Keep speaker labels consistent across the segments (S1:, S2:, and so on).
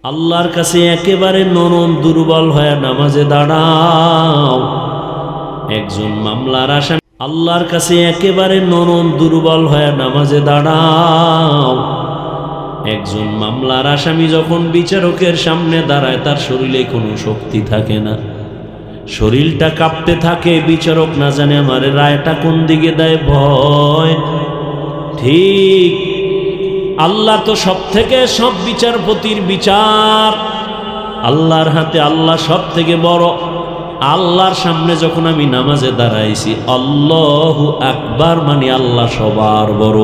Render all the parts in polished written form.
S1: আল্লাহর কাছে একেবারে নরম দুর্বল হয়ে নামাজে দাঁড়াও। একজন মামলার আসামি আল্লাহর কাছে একেবারে নরম দুর্বল হয়ে নামাজে দাঁড়াও। একজন মামলার আসামি যখন বিচারকের সামনে দাঁড়ায় তার শরীরে কোনো শক্তি থাকে না, শরীরটা কাঁপতে থাকে। বিচারক না জানে আমার রায়টা কোন দিকে দেয়, ভয়। ঠিক আল্লাহ তো সব থেকে সব বিচারপতির বিচার আল্লাহর হাতে, আল্লাহ সব থেকে বড়। আল্লাহর সামনে যখন আমি নামাজে দাঁড়াইছি, আল্লাহু আকবার মানে আল্লাহ সবার বড়,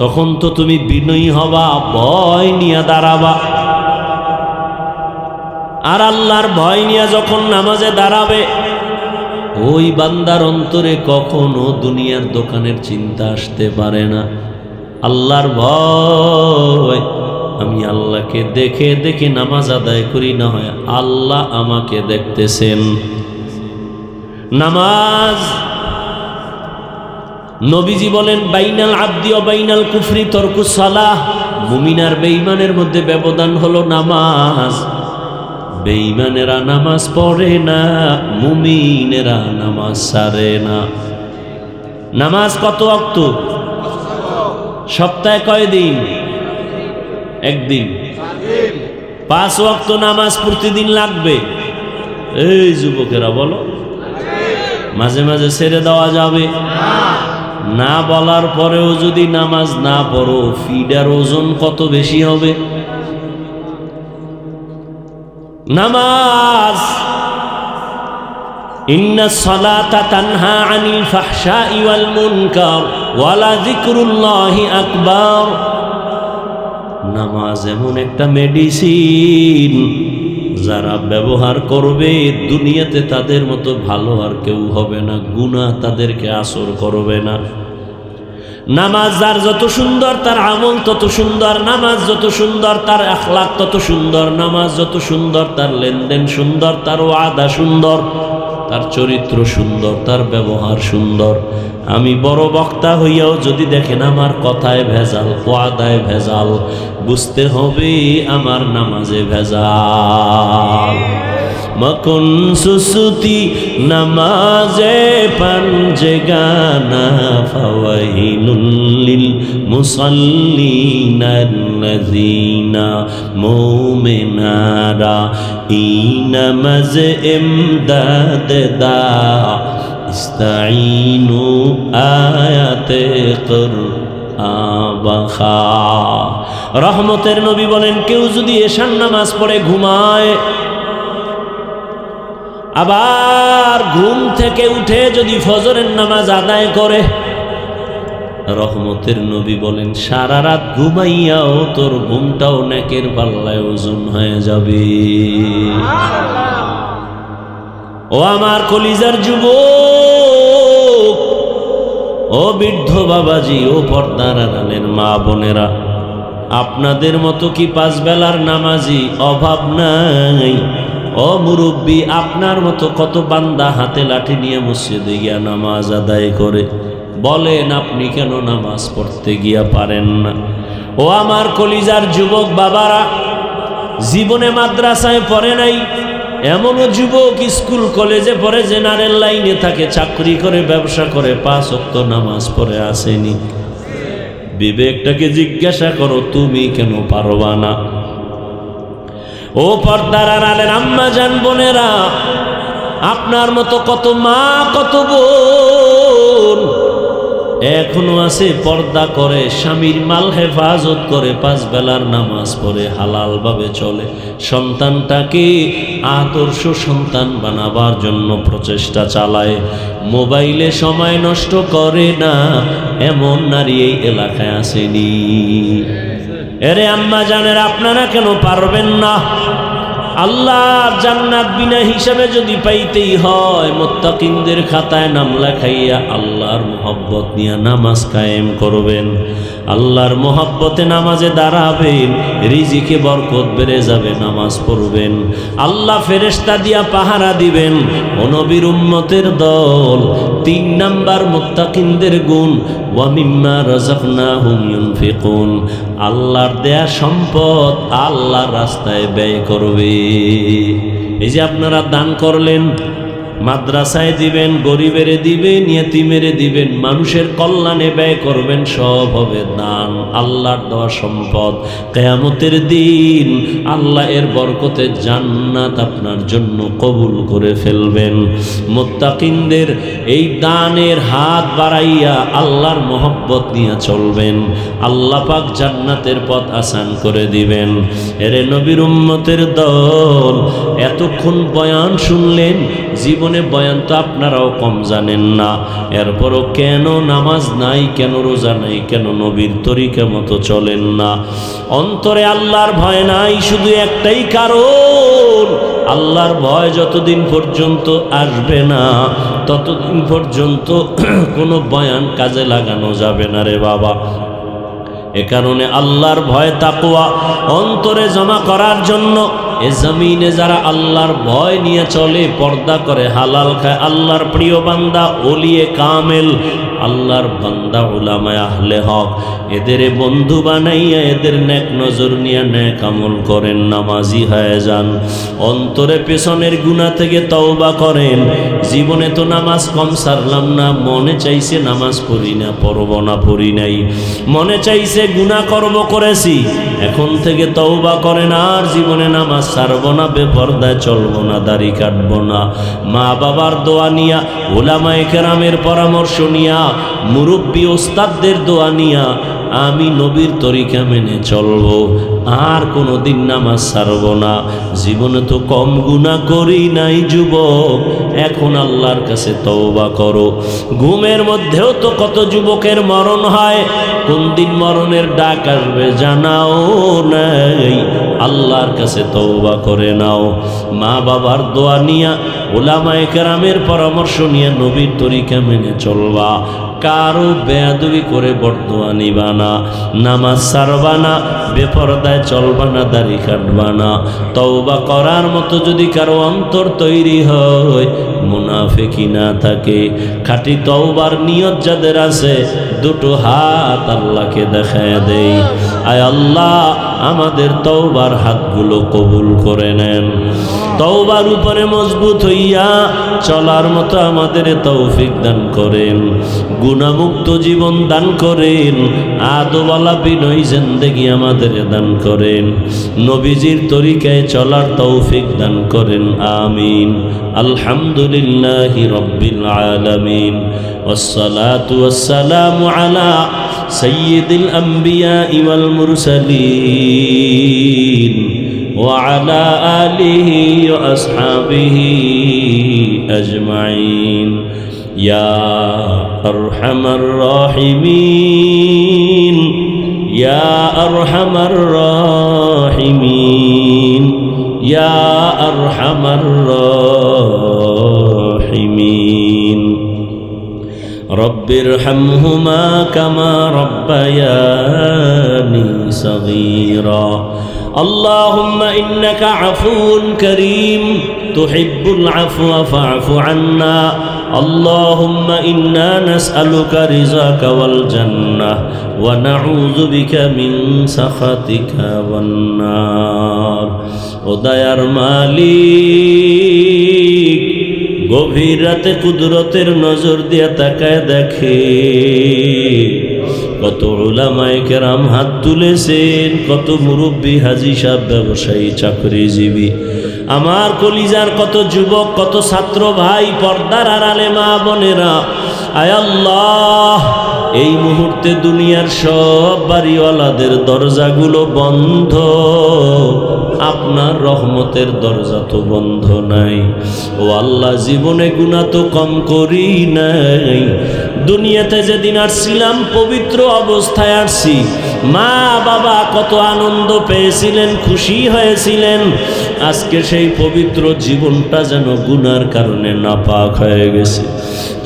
S1: তখন তো তুমি বিনয়ী হবা, ভয় নিয়ে দাঁড়াবা। আর আল্লাহর ভয় নিয়ে যখন নামাজে দাঁড়াবে, ওই বান্দার অন্তরে কখনো দুনিয়ার দোকানের চিন্তা আসতে পারে না। আল্লাহর ভয়, আমি আল্লাহকে দেখে দেখে নামাজ আদায় করি, না হয় আল্লাহ আমাকে দেখতেছেন। নামাজ, নবীজি বলেন বাইনাল আবদি ও বাইনাল কুফরি তরকুস সালাহ। মুমিন আর বেঈমানের মধ্যে ব্যবধান হলো নামাজ। বেঈমানেরা নামাজ পড়ে না, মুমিনেরা নামাজ ছাড়ে না। নামাজ কত ওয়াক্ত? সপ্তাহে কয় দিন? একদিন। 5 ওয়াক্ত নামাজ প্রতিদিন লাগবে। এই যুবকেরা বলো, মাঝে মাঝে ছেড়ে দেওয়া যাবে না? বলার পরেও যদি নামাজ না পড়ো, ফিডার ওজন কত বেশি হবে? নামাজ, ইন্নাস সালাতা তানহা আনিল ফাহশাই ওয়াল মুনকার ওয়ালা যিকরুল্লাহি আকবার। নামাজ এমন একটা মেডিসিন, যারা ব্যবহার করবে দুনিয়াতে তাদের মতো ভালো আর কেউ হবে না, গুনাহ তাদেরকে আসর করবে না। নামাজ যার যত সুন্দর তার আমল তত সুন্দর, নামাজ যত সুন্দর তার আখলাক তত সুন্দর, নামাজ যত সুন্দর তার লেনদেন সুন্দর, তার ওয়াদা সুন্দর, তার চরিত্র সুন্দর, তার ব্যবহার সুন্দর। আমি বড় বক্তা হইয়াও যদি দেখেন আমার কথায় ভেজাল, ওয়াদায় ভেজাল, বুঝতে হবে আমার নামাজে ভেজাল। মকুন সুসুতি নামাজে পাঞ্জেগানা ফাওয়াইনুল লিল মুসাল্লিনাল্লাযীনা মুমিনারা ইনামাজ ইমদাদ দা ইস্তাঈনু আয়াতে কুরআবাখা। রহমতের নবী বলেন, কেউ যদি এশার নামাজ পড়ে ঘুমায়, আবার ঘুম থেকে উঠে যদি ফজরের নামাজ আদায় করে, রহমতের নবী বলেন সারা রাত ঘুমাইয়াও তোর ঘুমটাও নেকের পাল্লায় ওজন হয়ে যাবে। ও আমার কলিজার যুবক, ও বৃদ্ধ বাবাজি, ও পর্দার আড়ালের মা বোনেরা, আপনাদের মতো কি 5 বেলার নামাজি অভাব নাই? ও মুরব্বী, আপনার মতো কত বান্দা হাতে লাঠি নিয়ে মসজিদে গিয়া নামাজ আদায় করে, বলেন আপনি কেন নামাজ পড়তে গিয়া পারেন না? ও আমার কলিজার যুবক বাবারা, জীবনে মাদ্রাসায় পড়ে নাই, এমনও যুবক স্কুল কলেজে পড়ে, জেনারেল লাইনে থাকে, চাকরি করে, ব্যবসা করে, 5 ওয়াক্ত নামাজ পড়ে আসেনি। বিবেকটাকে জিজ্ঞাসা করো, তুমি কেন পারবা না? ও পর্দার আড়ালের আম্মা জান বোনেরা, আপনার মতো কত মা, কত বোন এখনো আছে পর্দা করে, স্বামীর মাল হেফাজত করে, 5 বেলার নামাজ পড়ে, হালাল ভাবে চলে, সন্তানটাকে আদর্শ সন্তান বানাবার জন্য প্রচেষ্টা চালায়, মোবাইলে সময় নষ্ট করে না, এমন নারী এই এলাকায় আসেনি? এরে আম্মা জানেরা, আপনারা কেন পারবেন না? আল্লাহর জান্নাত বিনা হিসাবে যদি পাইতেই হয়, মুত্তাকিনদের খাতায় নাম লেখাইয়া আল্লাহর মুহাব্বত নিয়ে নামাজ কায়েম করবেন। আল্লাহর মহব্বতে নামাজে দাঁড়াবেন, রিজিকে বরকত বেড়ে যাবে, নামাজ পড়বেন। আল্লাহ ফেরেশতা দিয়া পাহারা দিবেন। ও নবীর উম্মতের দল, 3 নাম্বার মুত্তাকিনদের গুণ, ওয়া মিম্মা রাযাকনাহুম ইউনফিকুন, আল্লাহর দেয়া সম্পদ আল্লাহর রাস্তায় ব্যয় করবে। এই যে আপনারা দান করলেন, মাদ্রাসায় দিবেন, গরিবের দিবেন, ইয়েতিমের দিবেন, মানুষের কল্যাণে ব্যয় করবেন, সব হবে দান, আল্লাহর দেওয়া সম্পদ। কিয়ামতের দিন আল্লাহ এর বরকতে জান্নাত আপনার জন্য কবুল করে ফেলবেন। মুত্তাকিনদের এই দানের হাত বাড়াইয়া আল্লাহর মহব্বত নিয়ে চলবেন, আল্লাহ পাক জান্নাতের পথ আসান করে দিবেন। এরে নবীর উম্মতের দল, এতক্ষণ বয়ান শুনলেন, জীবনে বয়ান তো আপনারাও কম জানেন না, এরপরও কেন নামাজ নাই, কেন রোজা নাই, কেন নবীর তরিকা মতো চলেন না? অন্তরে আল্লাহর ভয় নাই, শুধু একটাই কারণ, আল্লাহর ভয় যতদিন পর্যন্ত আসবে না ততদিন পর্যন্ত কোনো বয়ান কাজে লাগানো যাবে না রে বাবা। এ কারণে আল্লাহর ভয় তাকওয়া অন্তরে জমা করার জন্য এ জমিনে যারা আল্লাহর ভয় নিয়ে চলে, পর্দা করে, হালাল খায়, আল্লাহর প্রিয় বান্দা, ওলিয়ে কামেল, আল্লাহর বান্দা, উলামায়ে আহলে হক, এদের বন্ধু বানাইয়া এদের নেক নজর নিয়ে নেক আমল করেন, নামাজি হয়ে যান। অন্তরে পেছনের গুনাহ থেকে তওবা করেন। জীবনে তো নামাজ কম সারলাম না, মনে চাইছে নামাজ পড়ি না, পড়ব না, পড়ি নাই, মনে চাইছে গুনাহ করব, করেছি, এখন থেকে তওবা করেন, আর জীবনে নামাজ ছাড়ব না, বেপরদায় চলব না, দাড়ি কাটব না। মা বাবার দোয়া নিয়া, উলামায়ে কেরামের পরামর্শ নিয়া, মুরব্বী ওস্তাদদের দোয়া নিয়া আমি নবীর তরিকা মেনে চলব, আর কোনোদিন নামাজ ছাড়ব না। জীবনে তো কম গুনাহ করি নাই যুবক, এখন আল্লাহর কাছে তওবা করো। ঘুমের মধ্যেও তো কত যুবকের মরণ হয়, কোন দিন মরণের ডাক আসবে জানাও নাই, আল্লাহর কাছে তওবা করে নাও। মা বাবার দোয়া নিয়া, উলামায়ে কেরামের পরামর্শ নিয়ে নবীর তরিকা মেনে চলবা। কারো বেয়াদবি করে বরদোয়া নিবা না, নামাজ ছাড়বা না, বেপরদায় চলবা না, দাড়ি কাটবা না। তওবা করার মতো যদি কারো অন্তর তৈরি হয়, মুনাফিকি না থাকে, খাঁটি তওবার নিয়ত যাদের আছে, দুটো হাত আল্লাহকে দেখায় দেই, আয় আল্লাহ আমাদের তওবার হাতগুলো কবুল করে নেন। তওবার উপরে মজবুত হইয়া চলার মতো আমাদের তৌফিক দান করেন, গুনাহমুক্ত জীবন দান করেন, আদওয়ালা বিনয়ী জিন্দেগি আমাদের দান করেন, নবীজির তরিকায় চলার তৌফিক দান করেন, আমিন। আলহামদুলিল্লাহি রাব্বিল আলামিন, ওয়াসসালাতু ওয়াসসালামু আলা সাইয়্যিদিল আম্বিয়া ওয়াল মুরসালিন وعلى آله وأصحابه أجمعين يا أرحم الراحمين يا أرحم الراحمين يا أرحم الراحمين رب ارحمهما كما ربياني صغيرا اللهم إنك عفو كريم تحب العفو فاعف عنا اللهم إنا نسألك رضاك والجنة ونعوذ بك من سخطك والنار ওদায়ার মালিক গভীর রাতে কুদরতের নজর দিয়ে তাকায় দেখে কত উলামায়ে কেরাম হাত তুলেছেন, কত মুরব্বী, হাজী সাহেব, ব্যবসায়ী, চাকরিজীবী, আমার কলিজার কত যুবক, কত ছাত্র ভাই, পর্দার আড়ালে মা বোনেরা, আয় আল্লাহ এই মুহূর্তে দুনিয়ার সব বাড়িওয়ালাদের দরজাগুলো বন্ধ, আপনার রহমতের দরজা তো বন্ধ নাই। ও আল্লাহ, জীবনে গুনাহ তো কম করি নাই। দুনিয়াতে যেদিন আসছিলাম পবিত্র অবস্থায় আসছি, মা বাবা কত আনন্দ পেয়েছিলেন, খুশি হয়েছিলেন। আজকে সেই পবিত্র জীবনটা যেন গুনার কারণে নাপাক হয়ে গেছে।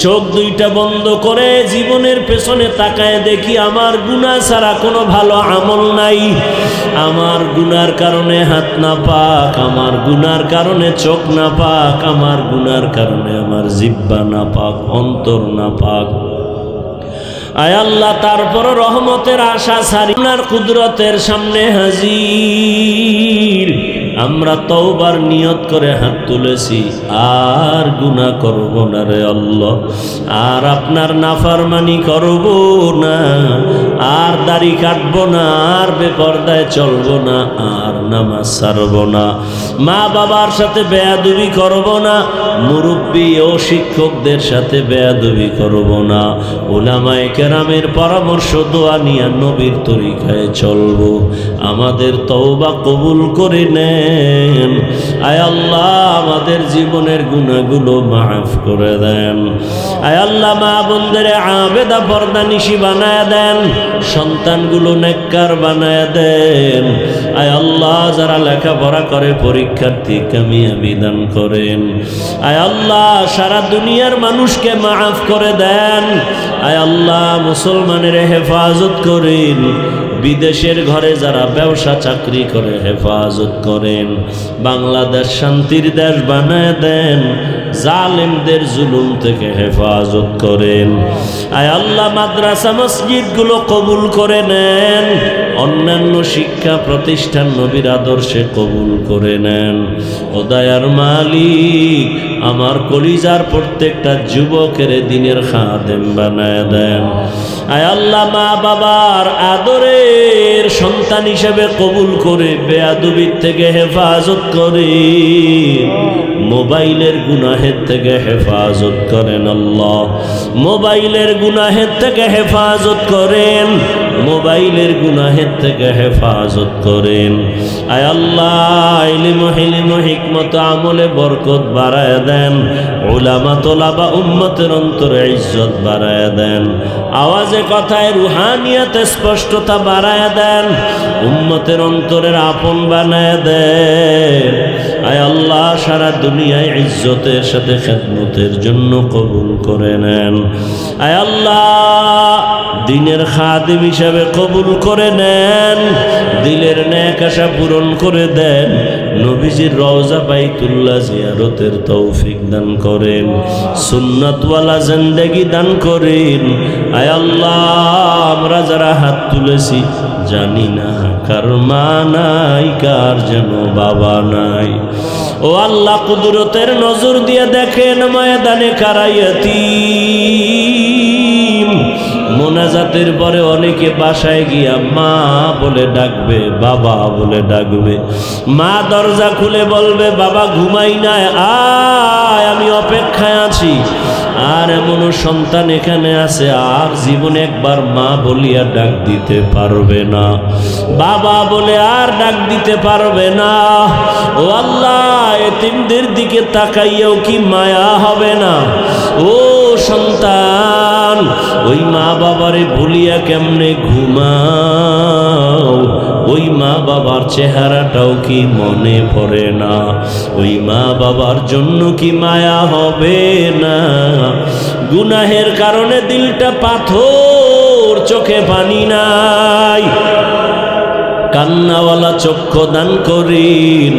S1: চোখ দুইটা বন্ধ করে জীবনের পেছনে তাকায় দেখি আমার গুনাহ ছাড়া কোনো ভালো আমল নাই। আমার গুনার কারণে হাত নাপাক, আমার গুনার কারণে চোখ নাপাক, আমার গুনার কারণে আমার জিহ্বা নাপাক, অন্তর নাপাক। আয় আল্লাহ, তারপর রহমতের আশা ছাড়ি আপনার কুদরতের সামনে হাজির। আমরা তওবার নিয়ত করে হাত তুলেছি, আর গুনাহ করব না রে আল্লাহ, আর আপনার নাফরমানি করব না, আর দাড়ি কাটব না, আর বেপরদায় চলব না, আর নামাজ ছাড়ব না, মা বাবার সাথে বেয়াদবি করব না, মুরব্বী ও শিক্ষকদের সাথে বেয়াদবি করব না, উলামায়ে কেরামের পরামর্শ দোয়া নিয়ে নবীর তরিকায় চলব। আমাদের তওবা কবুল করে নেন। আয় আল্লাহ, আমাদের জীবনের গুনাহগুলো মাফ করে দেন। আয় আল্লাহ, মা বোনদের আবেদা পর্দানিশী বানায় দেন, সন্তানগুলো নেককার বানায় দেন। আয় আল্লাহ, যারা লেখাপড়া করে পরীক্ষার্থী কামিয়াবি দান করেন। আয় আল্লাহ, সারা দুনিয়ার মানুষকে মাফ করে দেন। আয় আল্লাহ, মুসলমানের হেফাজত করেন। বিদেশের ঘরে যারা ব্যবসা চাকরি করে হেফাজত করেন। বাংলাদেশ শান্তির দেশ বানায় দেন, জালেমদের জুলুম থেকে হেফাজত করেন। আয় আল্লাহ, মাদ্রাসা মসজিদগুলো কবুল করে নেন, অন্যান্য শিক্ষা প্রতিষ্ঠান নবীর আদর্শে কবুল করে নেন। ও দয়ার মালিক, আমার কলিজার প্রত্যেকটা যুবকের দিনের খাদেম বানায় দেন। আয় আল্লাহ, মা বাবার আদরের সন্তান হিসেবে কবুল করে বেয়াদবির থেকে হেফাজত করে, মোবাইলের গুনাহের থেকে হেফাজত করেন আল্লাহ, মোবাইলের গুনাহের থেকে হেফাজত করেন, মোবাইলের গুনাহের থেকে হেফাজত করেন। আয় আল্লাহ, ইলম হিলম হিকমত আমলে বরকত বাড়ায় দেন, উলামা তোলাবা উম্মতের অন্তরে ইজ্জত বাড়ায় দেন, আওয়াজে কথায় রুহানিয়াতে স্পষ্টতা বাড়ায় দেন, উম্মতের অন্তরের আপন বানায় দেন। আয় আল্লাহ, সারা দুনিয়ায় ইজ্জতের সাথে খেদমতের জন্য কবুল করে নেন। আয় আল্লাহ, দিনের খাদিম হিসাবে কবুল করে নেন, দিলের নেক আশা পূরণ করে দেন, নবীজির রওজা বাইতুল্লাহ জিয়ারতের তৌফিক দান করেন, সুন্নাতওয়ালা জিন্দেগি দান করেন। আয় আল্লাহ, আমরা যারা হাত তুলেছি জানি না কার মা নাই, কার যেন বাবা নাই। ও আল্লাহ, কুদরতের নজর দিয়ে দেখেন ময়দানে কারা ইয়াতীম। মোনাজাতের পরে অনেকে বাসায় গিয়া মা বলে ডাকবে, বাবা বলে ডাকবে, মা দরজা খুলে বলবে বাবা ঘুমাই নাই, আয় আমি অপেক্ষায় আছি। আর এমনও সন্তান এখানে আছে আর জীবনে একবার মা বলিয়া ডাক দিতে পারবে না, বাবা বলে আর ডাক দিতে পারবে না। ও আল্লাহ, এতিমদের দিকে তাকাইয়াও কি মায়া হবে না? ও সন্তান, ওই মা বাবারে ভুলিয়া কেমনে ঘুমাও? ওই মা বাবার চেহারাটাও কি মনে পড়ে না? ওই মা বাবার জন্য কি মায়া হবে না? গুনাহের কারণে দিলটা পাথর, চোখে পানি নাই। কান্নাওয়ালা চক্ষু দান করেন,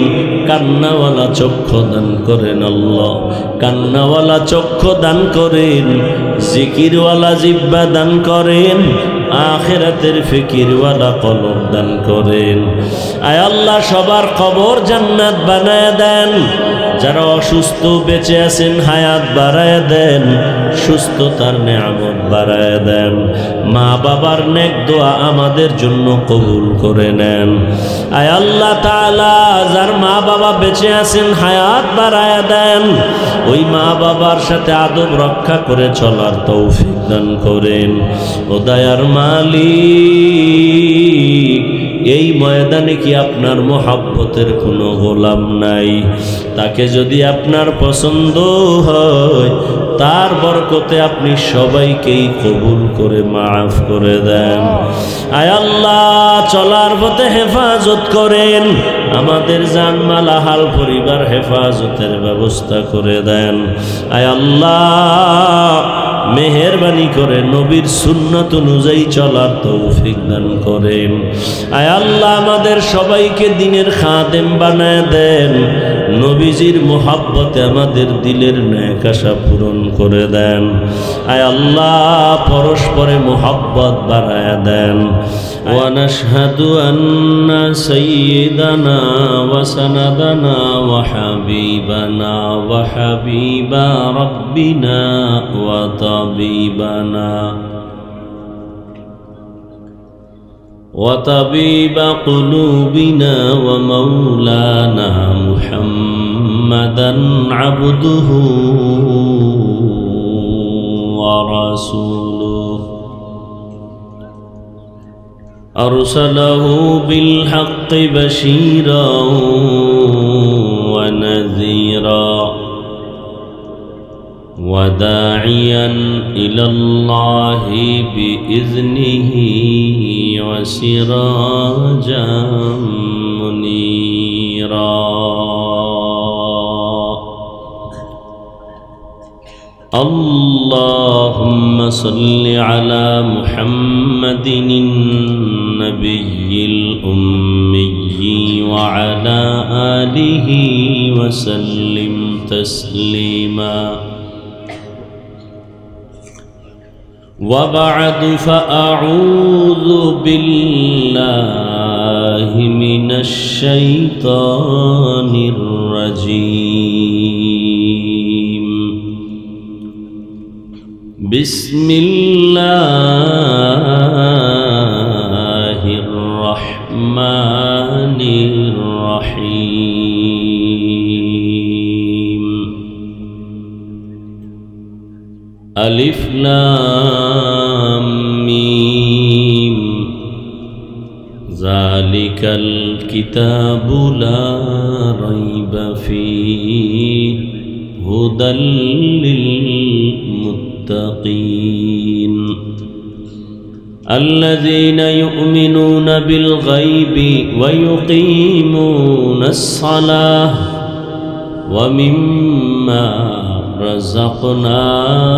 S1: কান্নাওয়ালা চক্ষু দান করেন আল্লাহ, কান্নাওয়ালা চক্ষু দান করেন, জিকিরওয়ালা জিহ্বা দান করেন, আখিরাতের ফিকিরওয়ালা কলব দান করেন। আয় আল্লাহ, সবার কবর জান্নাত বানায় দেন। যারা অসুস্থ বেঁচে আছেন হায়াত বাড়ায় দেন, সুস্থতার নেয়ামত বাড়ায় দেন। মা বাবার নেক দোয়া আমাদের জন্য কবুল করে নেন। আয় আল্লাহ তাআলা, যার মা বাবা বেঁচে আছেন হায়াত বাড়ায় দেন। ওই মা বাবার সাথে আদব রক্ষা করে চলার তৌফিক দান করেন। ও দয়ার মালিক, এই ময়দানে কি আপনার মোহাব্বতের কোনো গোলাম নাই? তাকে যদি আপনার পছন্দ হয়, তার বরকতে আপনি সবাইকেই কবুল করে মাফ করে দেন। আয় আল্লাহ, চলার পথে হেফাজত করেন, আমাদের জানমাল আহাল পরিবার হেফাজতের ব্যবস্থা করে দেন। আয় আল্লাহ, মেহেরবানি করে নবীর সুন্নাত অনুযায়ী চলার তৌফিক দান করেন। আয় আল্লাহ, আমাদের সবাইকে দ্বীনের খাদেম বানায় দেন। নবীজির মোহাব্বতে আমাদের দিলের নেক আশা পূরণ করে দেন। আয় আল্লাহ, পরস্পরে মোহাব্বত বাড়ায় দেন। ওয়া নাশহাদু আন্না সাইয়্যিদানা ওয়া সানাদানা ওয়া হাবিবানা ওয়া হাবিবা রাব্বিনা ওয়া তাবিবানা وطبيب قلوبنا ومولانا محمدا عبده ورسوله أرسله بالحق بشيرا ونذيرا وداعيا إلى الله بإذنه وسراجا منيرا اللهم صل على محمد النبي الأمي وعلى آله وسلم تسليما وبعد فأعوذ بالله من الشيطان الرجيم بسم الله الرحمن الرحيم ألف لام ميم ذلك الكتاب لا ريب فيه هدى للمتقين الذين يؤمنون بالغيب ويقيمون الصلاة ومما رزقناهم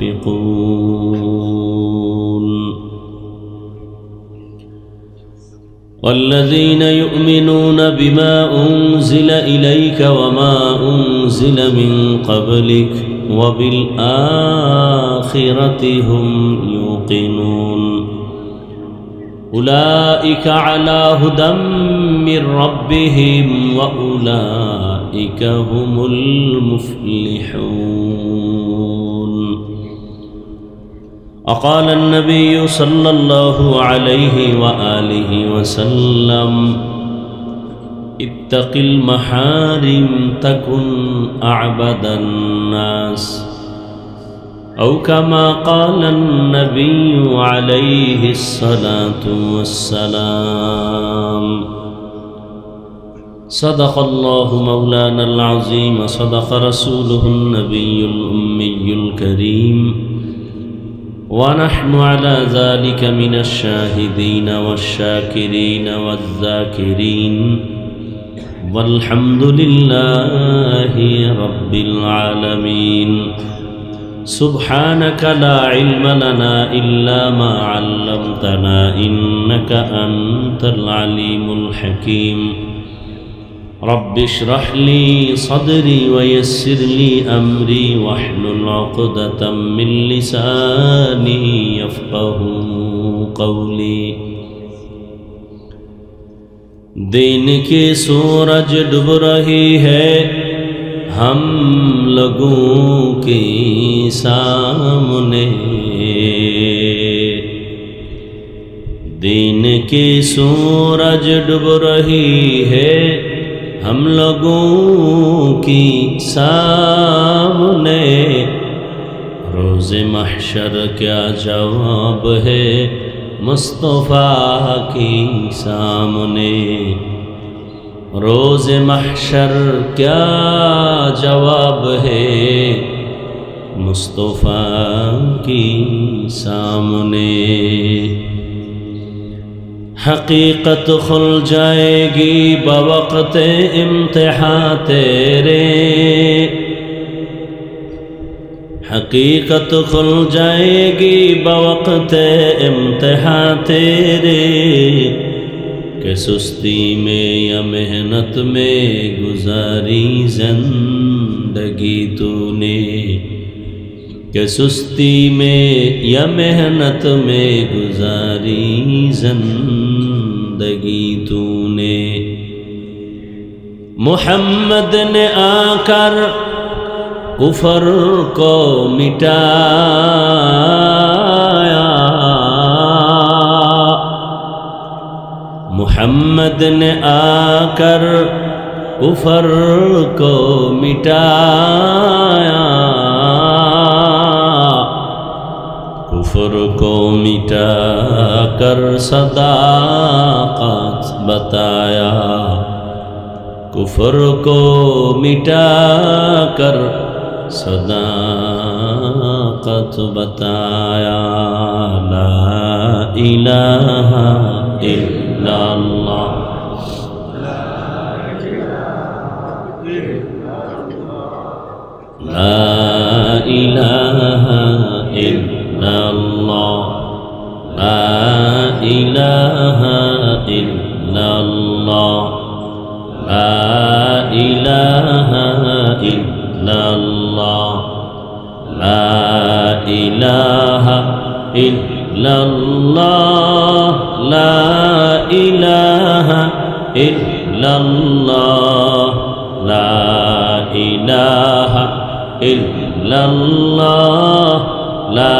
S1: ينفقون والذين يؤمنون بما أنزل إليك وما أنزل من قبلك وبالآخرة هم يوقنون أولئك على هدى من ربهم وأولئك هم المفلحون وقال النبي صلى الله عليه وآله وسلم اتق المحارم تكن أعبد الناس أو كما قال النبي عليه الصلاة والسلام صدق الله مولانا العظيم صدق رسوله النبي الأمي الكريم ونحن على ذلك من الشاهدين والشاكرين والذاكرين والحمد لله رب العالمين سبحانك لا علم لنا إلا ما علمتنا إنك أنت العليم الحكيم رب اشرح لي صدري ويسر لي أمري واحلل عقدة من لساني يفقه قولي दिन की सूरज डूब रही है हम लोगों के सामने दिन की सूरज डूब रही है हम लोगों की सामने रोज़े महशर क्या जवाब है मुस्तफ़ा की सामने। रोज़े महशर क्या जवाब है मुस्तफ़ा की सामने। हकीकत खुल जाएगी बवक़्त इम्तिहां तेरे। हकीकत खुल जाएगी बवक़्त इम्तिहां तेरे। कि सुस्ती में या मेहनत में गुजारी ज़िंदगी तूने। कि सुस्ती में या मेहनत में गुजारी ज़िंदगी तूने। मुहम्मद ने आकर कुफर को मिटाया। मुहम्मद ने आकर कुफर को मिटाया। कुफर को मिटा कर सदाक़त बताया। कुफर को मिटा कर सदाक़त बताया। ला इलाहा इल्लल्लाह। ला इलाहा इल्लल्लाह। ला इलाहा इल्लल्लाह। ला इलाहा इल्लल्लाह। ला इलाहा इल्लल्लाह। ला इलाहा इल्लल्लाह। ला इलाहा इल्लल्लाह। ला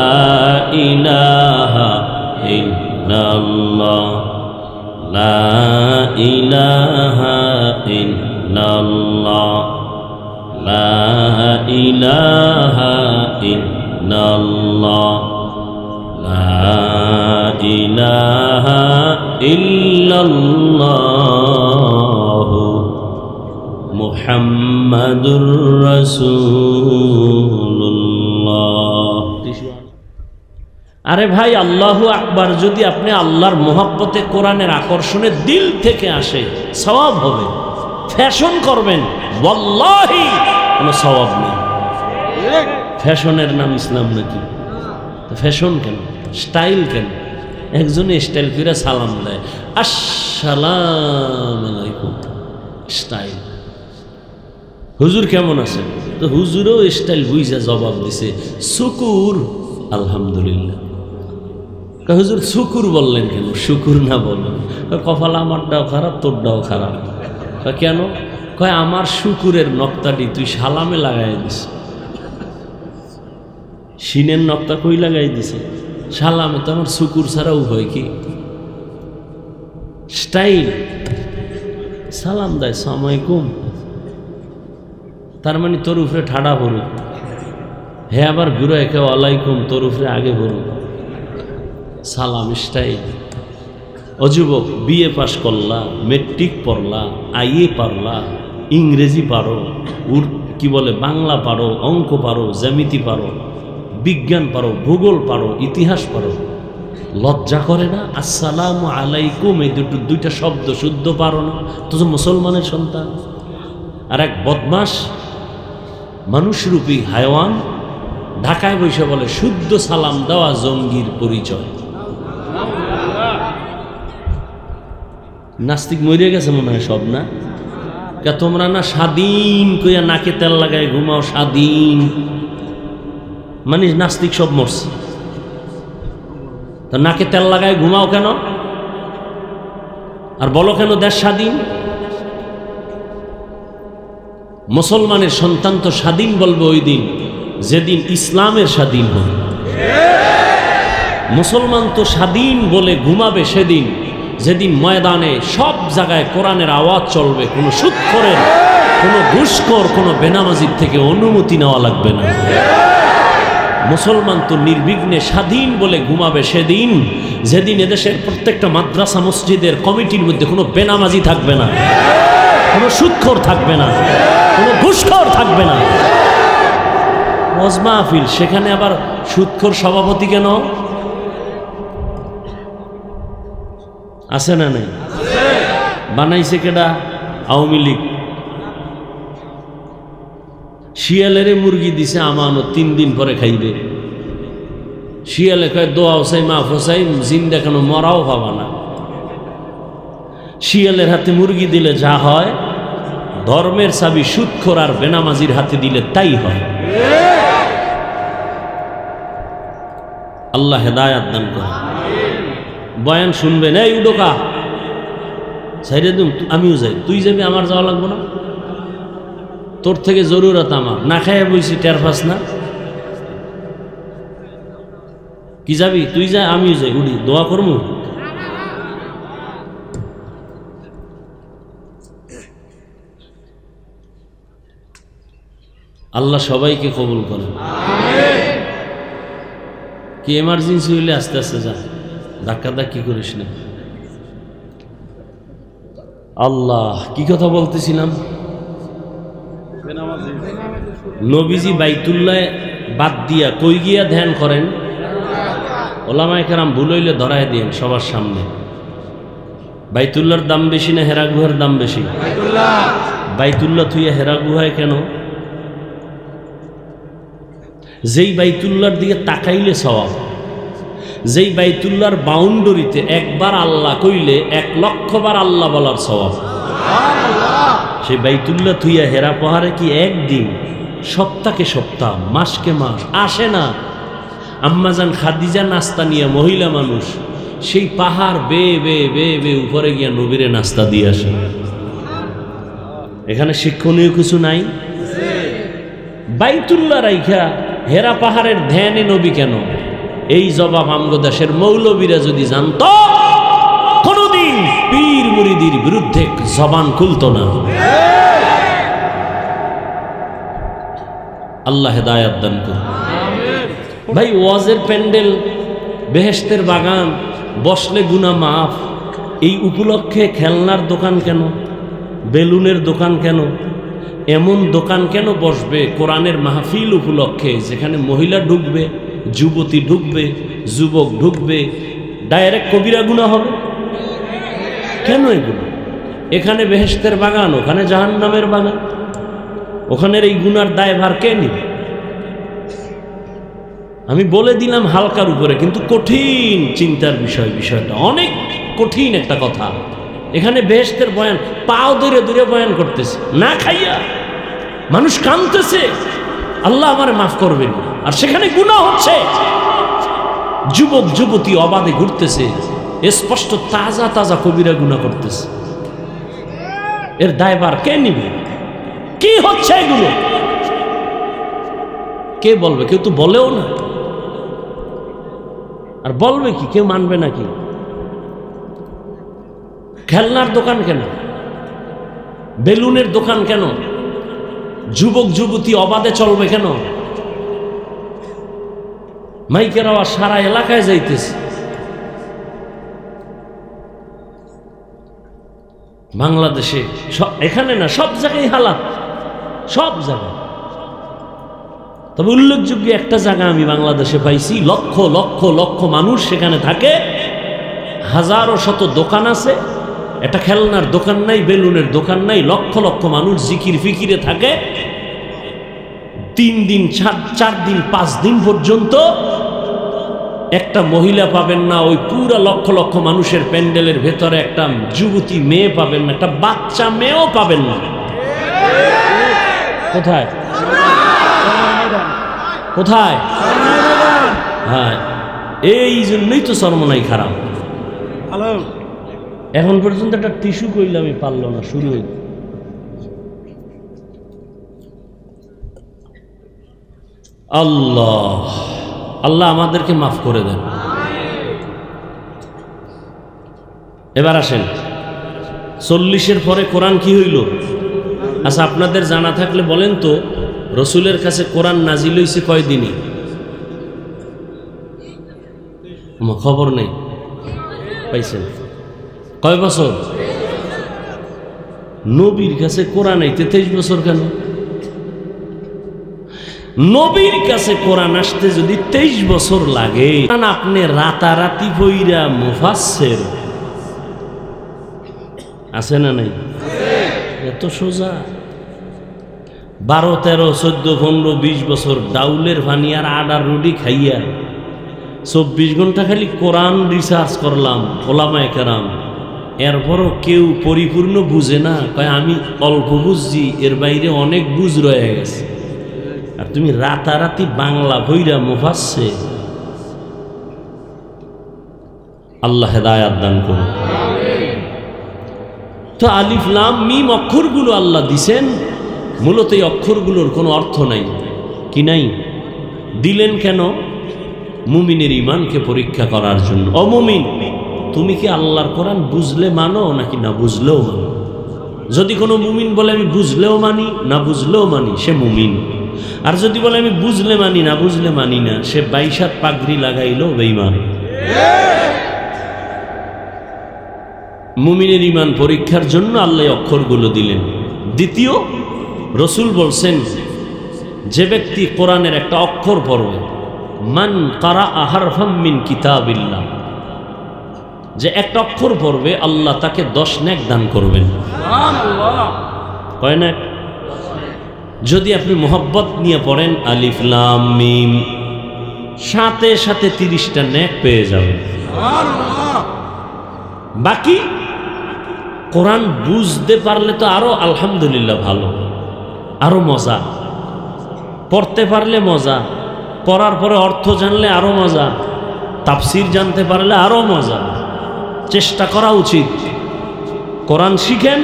S1: इलाहा इल्लल्लाह। ला इलाहा इल्लल्लाह। ला इलाहा इल्लल्लाह। ला इलाहा इल्लल्लाह मुहम्मदुर রাসূলুল্লাহ। আরে ভাই, আল্লাহু আকবার যদি আপনি আল্লাহর মোহাব্বতে কোরআনের আকর্ষণে দিল থেকে আসে সওয়াব হবে। ফ্যাশন করবেন ওয়াল্লাহি কোনো সওয়াব নেই। ফ্যাশনের নাম ইসলাম নাকি? ফ্যাশন কেন, স্টাইল কেন? একজনে স্টাইল করে সালাম দেয়, আসসালামু আলাইকুম, স্টাইল। হুজুর কেমন আছেন? তো হুজুরও স্টাইল বুঝা জবাব দিছে, শুকুর আলহামদুলিল্লাহ। হুজুর শুকুর বললেন কেন? শুকুর না বলেন। কপাল আমারটাও খারাপ, তোরটাও খারাপ। কেন? কয় আমার শুকুরের নক্তাটি তুই সালামে লাগাই দিস। সিনের নক্তা কই লাগাই দিছে? সালামে। তো আমার শুকুর ছাড়া উভয় কি? স্টাইল। সালাম দেয় সালামালাইকুম, তার মানে তোর উপরে ঠাডা পড়ুক। হে আবার ঘুরে একে ওয়ালাইকুম, তোর উপরে আগে পড়ুক। সালাম স্টাইল। অযুবক, বিএ পাশ করলা, মেট্রিক পড়লা, আইএ পারলা, ইংরেজি পারো, কি বলে বাংলা পারো, অঙ্ক পারো, জ্যামিতি পারো, বিজ্ঞান পারো, ভূগোল পারো, ইতিহাস পারো, লজ্জা করে না? আসসালামু আলাইকুম এই দুইটা শব্দ শুদ্ধ পারো না? তো মুসলমানের সন্তান। আর এক বদমাস মানুষরূপী হায়ওয়ান ঢাকায় বসে বলে শুদ্ধ সালাম দেওয়া জঙ্গির পরিচয়। নাস্তিক মরে গেছে মনে হয় সব, না? তোমরা না স্বাধীন কইয়া নাকে তেল লাগায় ঘুমাও, স্বাধীন মানে নাস্তিক সব মরছে। তো নাকে তেল লাগায় ঘুমাও কেন? আর বলো কেন দেশ স্বাধীন? মুসলমানের সন্তান তো স্বাধীন বলবো ওই দিন যেদিন ইসলামের স্বাধীন হবে। মুসলমান তো স্বাধীন বলে ঘুমাবে সেদিন যেদিন ময়দানে সব জায়গায় কোরআনের আওয়াজ চলবে। কোনো সুদখোরের, কোনো ঘুষখোর, কোনো বেনামাজির থেকে অনুমতি নেওয়া লাগবে না। মুসলমান তো নির্বিঘ্নে স্বাধীন বলে ঘুমাবে সেদিন যেদিন এদেশের প্রত্যেকটা মাদ্রাসা মসজিদের কমিটির মধ্যে কোনো বেনামাজি থাকবে না, কোনো সুদখোর থাকবে না, কোনো ঘুষখোর থাকবে না। ওয়াজ মাহফিল, সেখানে আবার সুদখোর সভাপতি কেন? আছে না নাই? বানাইছে কেডা? আওয়ামী লীগ। শিয়ালেরে মুরগি দিছে আমানত, 3 দিন পরে খাইবে। শিয়ালে কয় দোয়া হোসাই মাফ হোসাই, জিন দেখানো মরাও পাবা না। শিয়ালের হাতে মুরগি দিলে যা হয়, ধর্মের চাবি সুদখোর আর বেনামাজির হাতে দিলে তাই হয়। আল্লাহ হেদায়াত দান করে। বয়ান শুনবেন, এই উডোকা সাইরে দিন, আমিও যাই। তুই যাবি, আমার যাওয়া লাগবো না? তোর থেকে জরুরত আমার, না খাইয়া বইছি, টের পাস না? কি যাবি? তুই যা, আমিও যাই। উড়ি, দোয়া করবো। আল্লাহ সবাইকে কবুল করে। কি এমার্জেন্সি হইলে আস্তে আস্তে যা, ধাক্কা ধাক্কি করিস না। আল্লাহ, কি কথা বলতেছিলাম? নবীজি বাইতুল্লাহ বাদ দিয়া কই গিয়া ধ্যান করেন? ওলামায়ে কেরাম ভুল হইলে ধরায় দিয়েন সবার সামনে। বাইতুল্লাহর দাম বেশি না হেরা গুহার দাম বেশি? বাইতুল্লাহ থুইয়া হেরা গুহায় কেন? যেই বাইতুল্লাহর দিকে তাকাইলে সওয়াব, যেই বাইতুল্লাহর বাউন্ডারিতে একবার আল্লাহ কইলে 1 লক্ষ বার আল্লাহ বলার সওয়াব। সেই বাইতুল্লাহ থুইয়া হেরা পাহাড়ে কি একদিন, সপ্তাহকে সপ্তাহ, মাসকে মাস আসে না? আম্মাজান খাদিজা নাস্তা নিয়ে, মহিলা মানুষ, সেই পাহাড় বেয়ে বেয়ে বেয়ে বেয়ে উপরে গিয়া নবীরে নাস্তা দিয়ে আসে। এখানে শিক্ষণীয় কিছু নাই? বাইতুল্লাহ রাইখা হেরা পাহাড়ের ধ্যানে নবী কেন? এই জবাব আমগো দেশের মৌলবীরা যদি জানত, কোনদিন পীর মুরিদির বিরুদ্ধে জবান খুলতো না। আল্লাহ হেদায়াত দান করুন। ভাই, ওয়াজের প্যান্ডেল, বেহেশতের বাগান, বসলে গুনাহ মাফ, এই উপলক্ষে খেলনার দোকান কেন? বেলুনের দোকান কেন? এমন দোকান কেন বসবে কোরআনের মাহফিল উপলক্ষে, যেখানে মহিলা ঢুকবে, যুবতী ঢুকবে, যুবক ঢুকবে, ডাইরেক্ট কবিরা গুনাহ হবে? কেন এগুলো? এখানে বেহেশতের বাগান, ওখানে জাহান্নামের বাগান। ওখানের এই গুনার দায়ভার কে নিবে? আমি বলে দিলাম হালকার উপরে, কিন্তু কঠিন চিন্তার বিষয়। বিষয়টা অনেক কঠিন একটা কথা। এখানে বেহেশতের বয়ান, পাও ধরে ধরে বয়ান করতেছে, না খাইয়া মানুষ কাঁদতেছে, আল্লাহ আমারে মাফ করবেন, আর সেখানে গুনাহ হচ্ছে। যুবক যুবতী অবাধে ঘুরতেছে, স্পষ্ট তাজা তাজা কবিরা গুনাহ করতেছে। এর দায়ভার কে নিবে? কি হচ্ছে এগুলো? কে বলবে? কেউ তো বলেও না। আর বলবে কি? কেউ মানবে নাকি? খেলনার দোকান কেন? বেলুনের দোকান কেন? যুবক যুবতী অবাধে চলবে কেন? মাইকের আওয়াজ সারা এলাকায় যাইতেছে। বাংলাদেশে এখানে না, সব জায়গায় হালাত, সব জায়গায়। তবে উল্লেখযোগ্য একটা জায়গা আমি বাংলাদেশে পাইছি, লক্ষ লক্ষ লক্ষ মানুষ সেখানে থাকে, হাজারো শত দোকান আছে, একটা খেলনার দোকান নাই, বেলুনের দোকান নাই, লক্ষ লক্ষ মানুষ জিকির ফিকিরে থাকে। 3 দিন 4 দিন 5 দিন পর্যন্ত একটা মহিলা পাবেন না, ওই পুরা লক্ষ লক্ষ মানুষের প্যান্ডেলের ভেতরে একটা যুবতী মেয়ে পাবেন না, একটা বাচ্চা মেয়েও পাবেন না। কোথায়? কোথায়? হ্যাঁ, এই জন্যই তো চরমনাই খারাপ। এখন পর্যন্ত একটা টিস্যু কইলামই পারলো না, শুরু হইল। আল্লাহ আল্লাহ আমাদেরকে মাফ করে দেন। এবার আসেন, 40-এর পরে কোরআন কি হইল? আচ্ছা, আপনাদের জানা থাকলে বলেন তো, রসুলের কাছে কোরআন নাজিল হইছে কয়দিনে? আমার খবর নেই, পাইছেন? কয় বছর? নবীর কাছে কোরআন আইতে 23 বছর কেন? নবীর কাছে কোরআন আসতে যদি 23 বছর লাগে, আপনি রাতারাতি বইরা মুফাসসির আছে না নাই? এত সোজা। 12, 13, 14, 15, 20 বছর ডাউলের পানি আর আডার রুটি খাইয়া 24 ঘন্টা খালি কোরআন রিসার্চ করলাম, ওলামায়ে কেরাম, এরপরও কেউ পরিপূর্ণ বুঝে না, কয় আমি অল্প বুঝছি, এর বাইরে অনেক বুঝ রয়ে গেছে। আর তুমি রাতারাতি বাংলা বইরা মুফাসসির। আল্লাহ হেদায়াত দান করুন। তো আলিফ লাম মিম অক্ষরগুলো আল্লাহ দিছেন, মূলত এই অক্ষরগুলোর কোনো অর্থ নাই। কি নাই? দিলেন কেন? মুমিনের ঈমানকে পরীক্ষা করার জন্য। অমুমিন, তুমি কি আল্লাহর কোরআন বুঝলে মানো নাকি না বুঝলেও মানো? যদি কোনো মুমিন বলে আমি বুঝলেও মানি না বুঝলেও মানি, সে মুমিন। আর যদি বলে আমি বুঝলে মানি না বুঝলে মানি না, সে 22 হাত পাগড়ি লাগাইলেও বেঈমান। মুমিনের ঈমান পরীক্ষার জন্য আল্লাহ অক্ষরগুলো দিলেন। দ্বিতীয়, রসুল বলছেন, যে ব্যক্তি কোরআনের একটা অক্ষর পড়বে, মান কারাআ হারফাম মিন কিতাবিল্লাহ, যে একটা অক্ষর পড়বে আল্লাহ তাকে 10 নেক দান করবেন। সুবহানাল্লাহ। কয় নেক? যদি আপনি মোহাব্বত নিয়ে পড়েন আলিফ লাম মিম, সাথে সাথে 30টা নেক পেয়ে যাবেন। সুবহানাল্লাহ। বাকি কোরআন বুঝতে পারলে তো আরো আলহামদুলিল্লাহ ভালো, আরো মজা। পড়তে পারলে মজা, পড়ার পরে অর্থ জানলে আরো মজা, তাফসির জানতে পারলে আরো মজা। চেষ্টা করা উচিত। কোরআন শিখেন,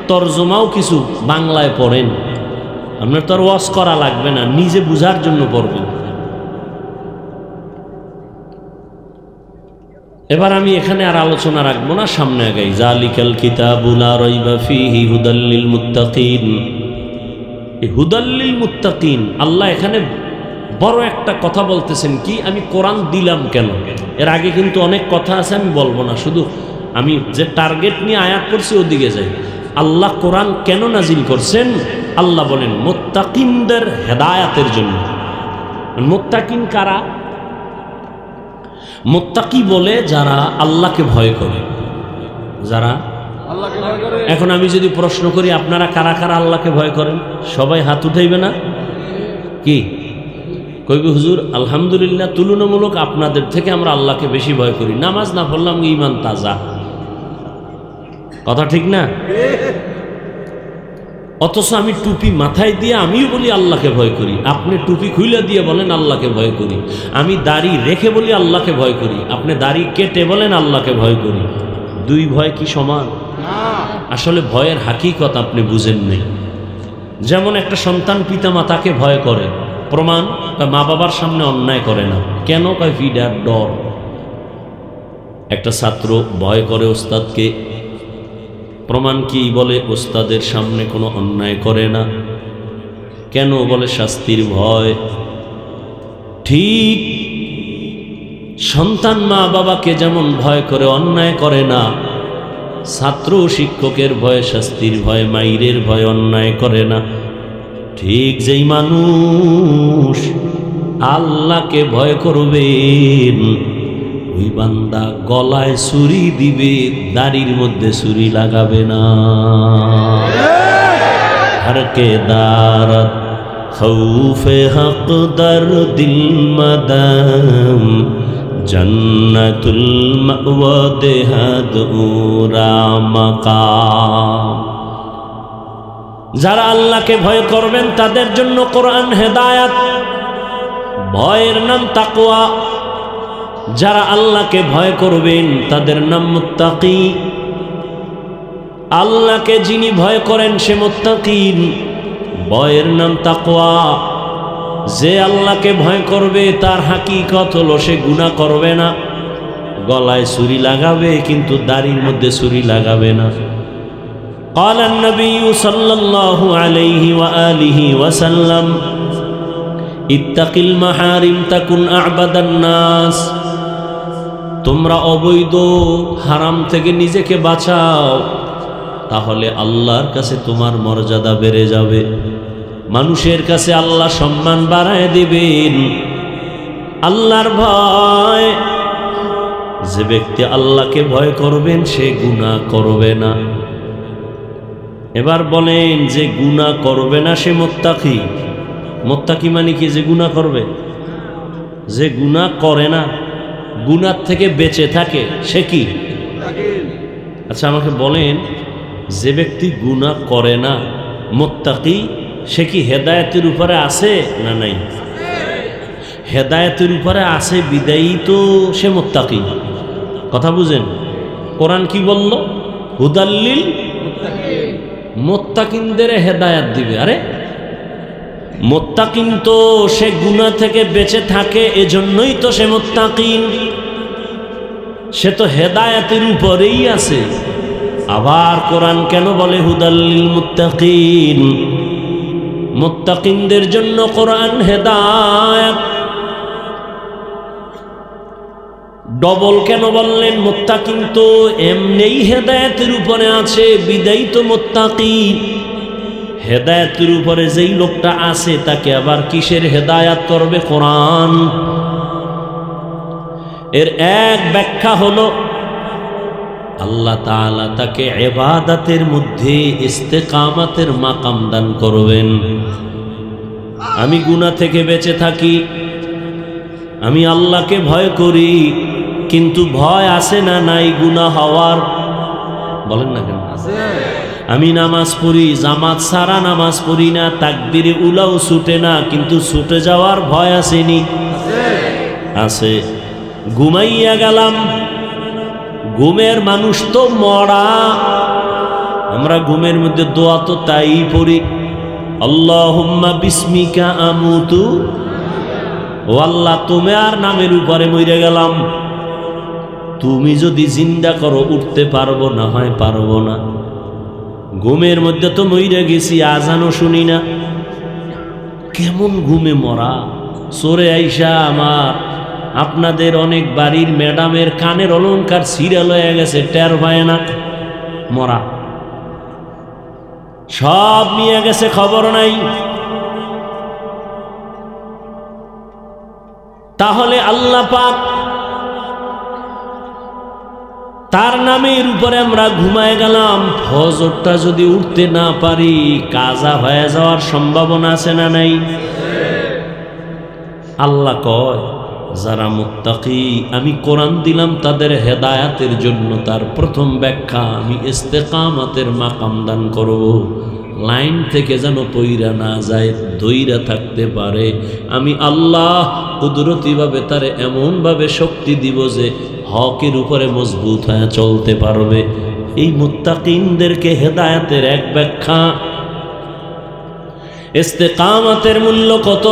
S1: তরজমাও কিছু বাংলায় পড়েন। আপনার তো আর ওয়াজ করা লাগবে না, নিজে বুঝার জন্য পড়বেন। এবার আমি এখানে আর আলোচনা রাখবো না, সামনে আগাই। জালিকাল কিতাবু লা রাইবা ফীহি হুদাল লিল মুত্তাকিন। এই হুদাল লিল মুত্তাকিন, আল্লাহ এখানে বড় একটা কথা বলতেছেন। কি? আমি কোরআন দিলাম কেন? এর আগে কিন্তু অনেক কথা আছে, আমি বলবো না, শুধু আমি যে টার্গেট নিয়ে আয়াত করছি ওদিকে যাই। আল্লাহ কোরআন কেন নাজিল করছেন? আল্লাহ বলেন মুত্তাকিনদের হেদায়াতের জন্য। মুত্তাকিন কারা? মুত্তাকি বলে যারা আল্লাহকে ভয় করে, যারা আল্লাহকে ভয় করে। এখন আমি যদি প্রশ্ন করি আপনারা কারা কারা আল্লাহকে ভয় করেন, সবাই হাত উঠাইবে না? কি কইবে? হুজুর আলহামদুলিল্লাহ, তুলনামূলক আপনাদের থেকে আমরা আল্লাহকে বেশি ভয় করি, নামাজ না পড়লাম ঈমান তাজা। কথা ঠিক না? অথচ আমি টুপি মাথায় দিয়ে আমিও বলি আল্লাহকে ভয় করি, আপনি টুপি খুলে দিয়ে বলেন আল্লাহকে ভয় করি। আমি দাড়ি রেখে বলি আল্লাহকে ভয় করি, আপনি দাড়ি কেটে বলেন আল্লাহকে ভয় করি। দুই ভয় কি সমান? আসলে ভয়ের হাকিকত আপনি বুঝেন নাই। যেমন একটা সন্তান পিতা মাতাকে ভয় করে, প্রমাণ মা বাবার সামনে অন্যায় করে না। কেন? কয় ফিডার ডর। একটা ছাত্র ভয় করে ওস্তাদকে, প্রমাণ কি? বলে ওস্তাদের সামনে কোনো অন্যায় করে না। কেন? বলে শাস্তির ভয়। ঠিক সন্তান মা বাবাকে যেমন ভয় করে অন্যায় করে না, ছাত্র শিক্ষকের ভয়, শাস্তির ভয়, মাইরের ভয় অন্যায় করে না। ঠিক যেই মানুষ আল্লাহকে ভয় করবেন, ওই বান্দা গলায় ছুরি দিবে, দাড়ির মধ্যে ছুরি লাগাবে না। হরকে দারত খৌফে হক দর দিল মদম, জন্নতুল মাওয়া দেহাদ উরা মাকাম। যারা আল্লাহকে ভয় করবেন তাদের জন্য কোরআন হেদায়াত, ভয়ের নাম তাকওয়া। যারা আল্লাহকে ভয় করবেন তাদের নাম মুত্তাকি। আল্লাহকে যিনি ভয় করেন সে মুত্তাকিন, ভয়ের নাম তাকওয়া। যে আল্লাহকে ভয় করবে তার হাকিকত হলো সে গুনাহ করবে না, গলায় ছুরি লাগাবে কিন্তু দাড়ির মধ্যে ছুরি লাগাবে না। قال النبي صلى الله عليه وآله وسلم اتق المحارم تكن أعبد الناس। তোমরা অবৈধ হারাম থেকে নিজেকে বাঁচাও, তাহলে আল্লাহর কাছে তোমার মর্যাদা বেড়ে যাবে, মানুষের কাছে আল্লাহ সম্মান বাড়ায় দিবেন। আল্লাহর ভয়, যে ব্যক্তি আল্লাহকে ভয় করবেন সে গুনাহ করবে না। এবার বলেন, যে গুনাহ করবে না সে মুত্তাকি। মুত্তাকি মানে কি? যে গুনাহ করবে। যে গুনাহ করে না, গুনাহ থেকে বেঁচে থাকে, সে কি? আচ্ছা আমাকে বলেন, যে ব্যক্তি গুনাহ করে না মুত্তাকি, সে কি হেদায়েতের উপরে আছে না নাই? হেদায়েতের উপরে আছে বিদায়ী তো সে মুত্তাকি। কথা বুঝেন? কোরআন কি বলল? হুদাল্লিল মুত্তাকিনদের হেদায়েত দিবে। আরে মুত্তাকিন তো সে গুনাহ থেকে বেঁচে থাকে, এজন্যই তো সে মুত্তাকিন, সে তো হেদায়েতের উপরেই আছে। আবার কোরআন কেন বলে হুদাল্লিল মুত্তাকিন? মুত্তাকিনদের জন্য কোরআন হেদায়েত। ডবল কেন বললেন? মুত্তাকিন তো এমনিই হেদায়েতের উপরে আছে, বিদায়ী তো মুত্তাকি। হেদায়েতের উপরে যেই লোকটা আছে তাকে আবার কিসের হেদায়েত করবে? কোরআন। এর এক ব্যাখ্যা হলো আল্লাহ তাআলা তাকে ইবাদতের মধ্যে ইস্তেকামাতের মাকাম দান করবেন। আমি গুনাহ থেকে বেঁচে থাকি, আমি আল্লাহকে ভয় করি, কিন্তু ভয় আছে না নাই গুনাহ হওয়ার? বলেন না কেন? আমি নামাজ পড়ি, জামাত ছাড়া নামাজ পড়ি না, তাকবীরে উলাও ছুটে না, কিন্তু ছুটে যাওয়ার ভয় আসেনি? আছে। ঘুমাইয়া গেলাম, ঘুমের মানুষ তো মরা। আমরা ঘুমের মধ্যে দোয়া তো তাই পড়ি, আল্লাহুম্মা বিসমিকা আমুতু, ও আল্লাহ তোমার নামের উপরে মরে গেলাম। তুমি যদি জিন্দা করো উঠতে পারবো না হয় পারবো না। ঘুমের মধ্যে তো মরে গেছি, আজানও শুনি না। কেমন ঘুমে মরা! সরে আইসা আমার আপনাদের অনেক বাড়ির ম্যাডামের কানের অলংকার সিরিয়াল হয়ে গেছে, টের পায় না, মরা। সব নিয়ে গেছে, খবর নাই। তাহলে আল্লাহ পাক তার নামের উপরে আমরা ঘুমায় গেলাম, ফজরটা যদি উঠতে না পারি কাজা হয়ে যাওয়ার সম্ভাবনা আছে না নাই? আল্লাহ কয় যারা মুত্তাকি আমি কোরআন দিলাম তাদের হেদায়েতের জন্য। তার প্রথম ব্যাখ্যা, আমি ইস্তেকামাতের মাকাম দান করব, লাইন থেকে যেন পইরা না যায়, ধইরা থাকতে পারে। আমি আল্লাহ কুদরতিভাবে তারে এমনভাবে শক্তি দিব যে হকের উপরে মজবুত হয়ে চলতে পারবে। এই মুত্তাকিনদেরকে হেদায়েতের এক ব্যাখ্যা। ইস্তেকামাতের মূল্য কত?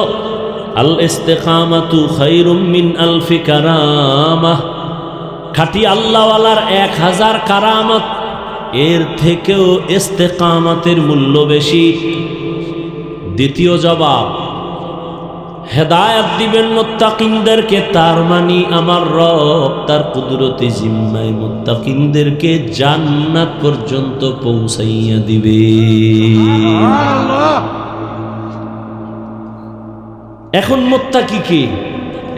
S1: আল ইস্তেকামাতু খায়রুম মিন আলফি কারামাহ। খাঁটি আল্লাহওয়ালার 1000 কারামত, এর থেকেও ইস্তেকামাতের মূল্য বেশি। দ্বিতীয় জবাব, হেদায়েত দিবেন মুত্তাকিনদেরকে, তার মানে আমার রব তার কুদরতি জিম্মায় মুত্তাকিনদেরকে জান্নাত পর্যন্ত পৌঁছাইয়া দিবে। এখন মুত্তাকি কে?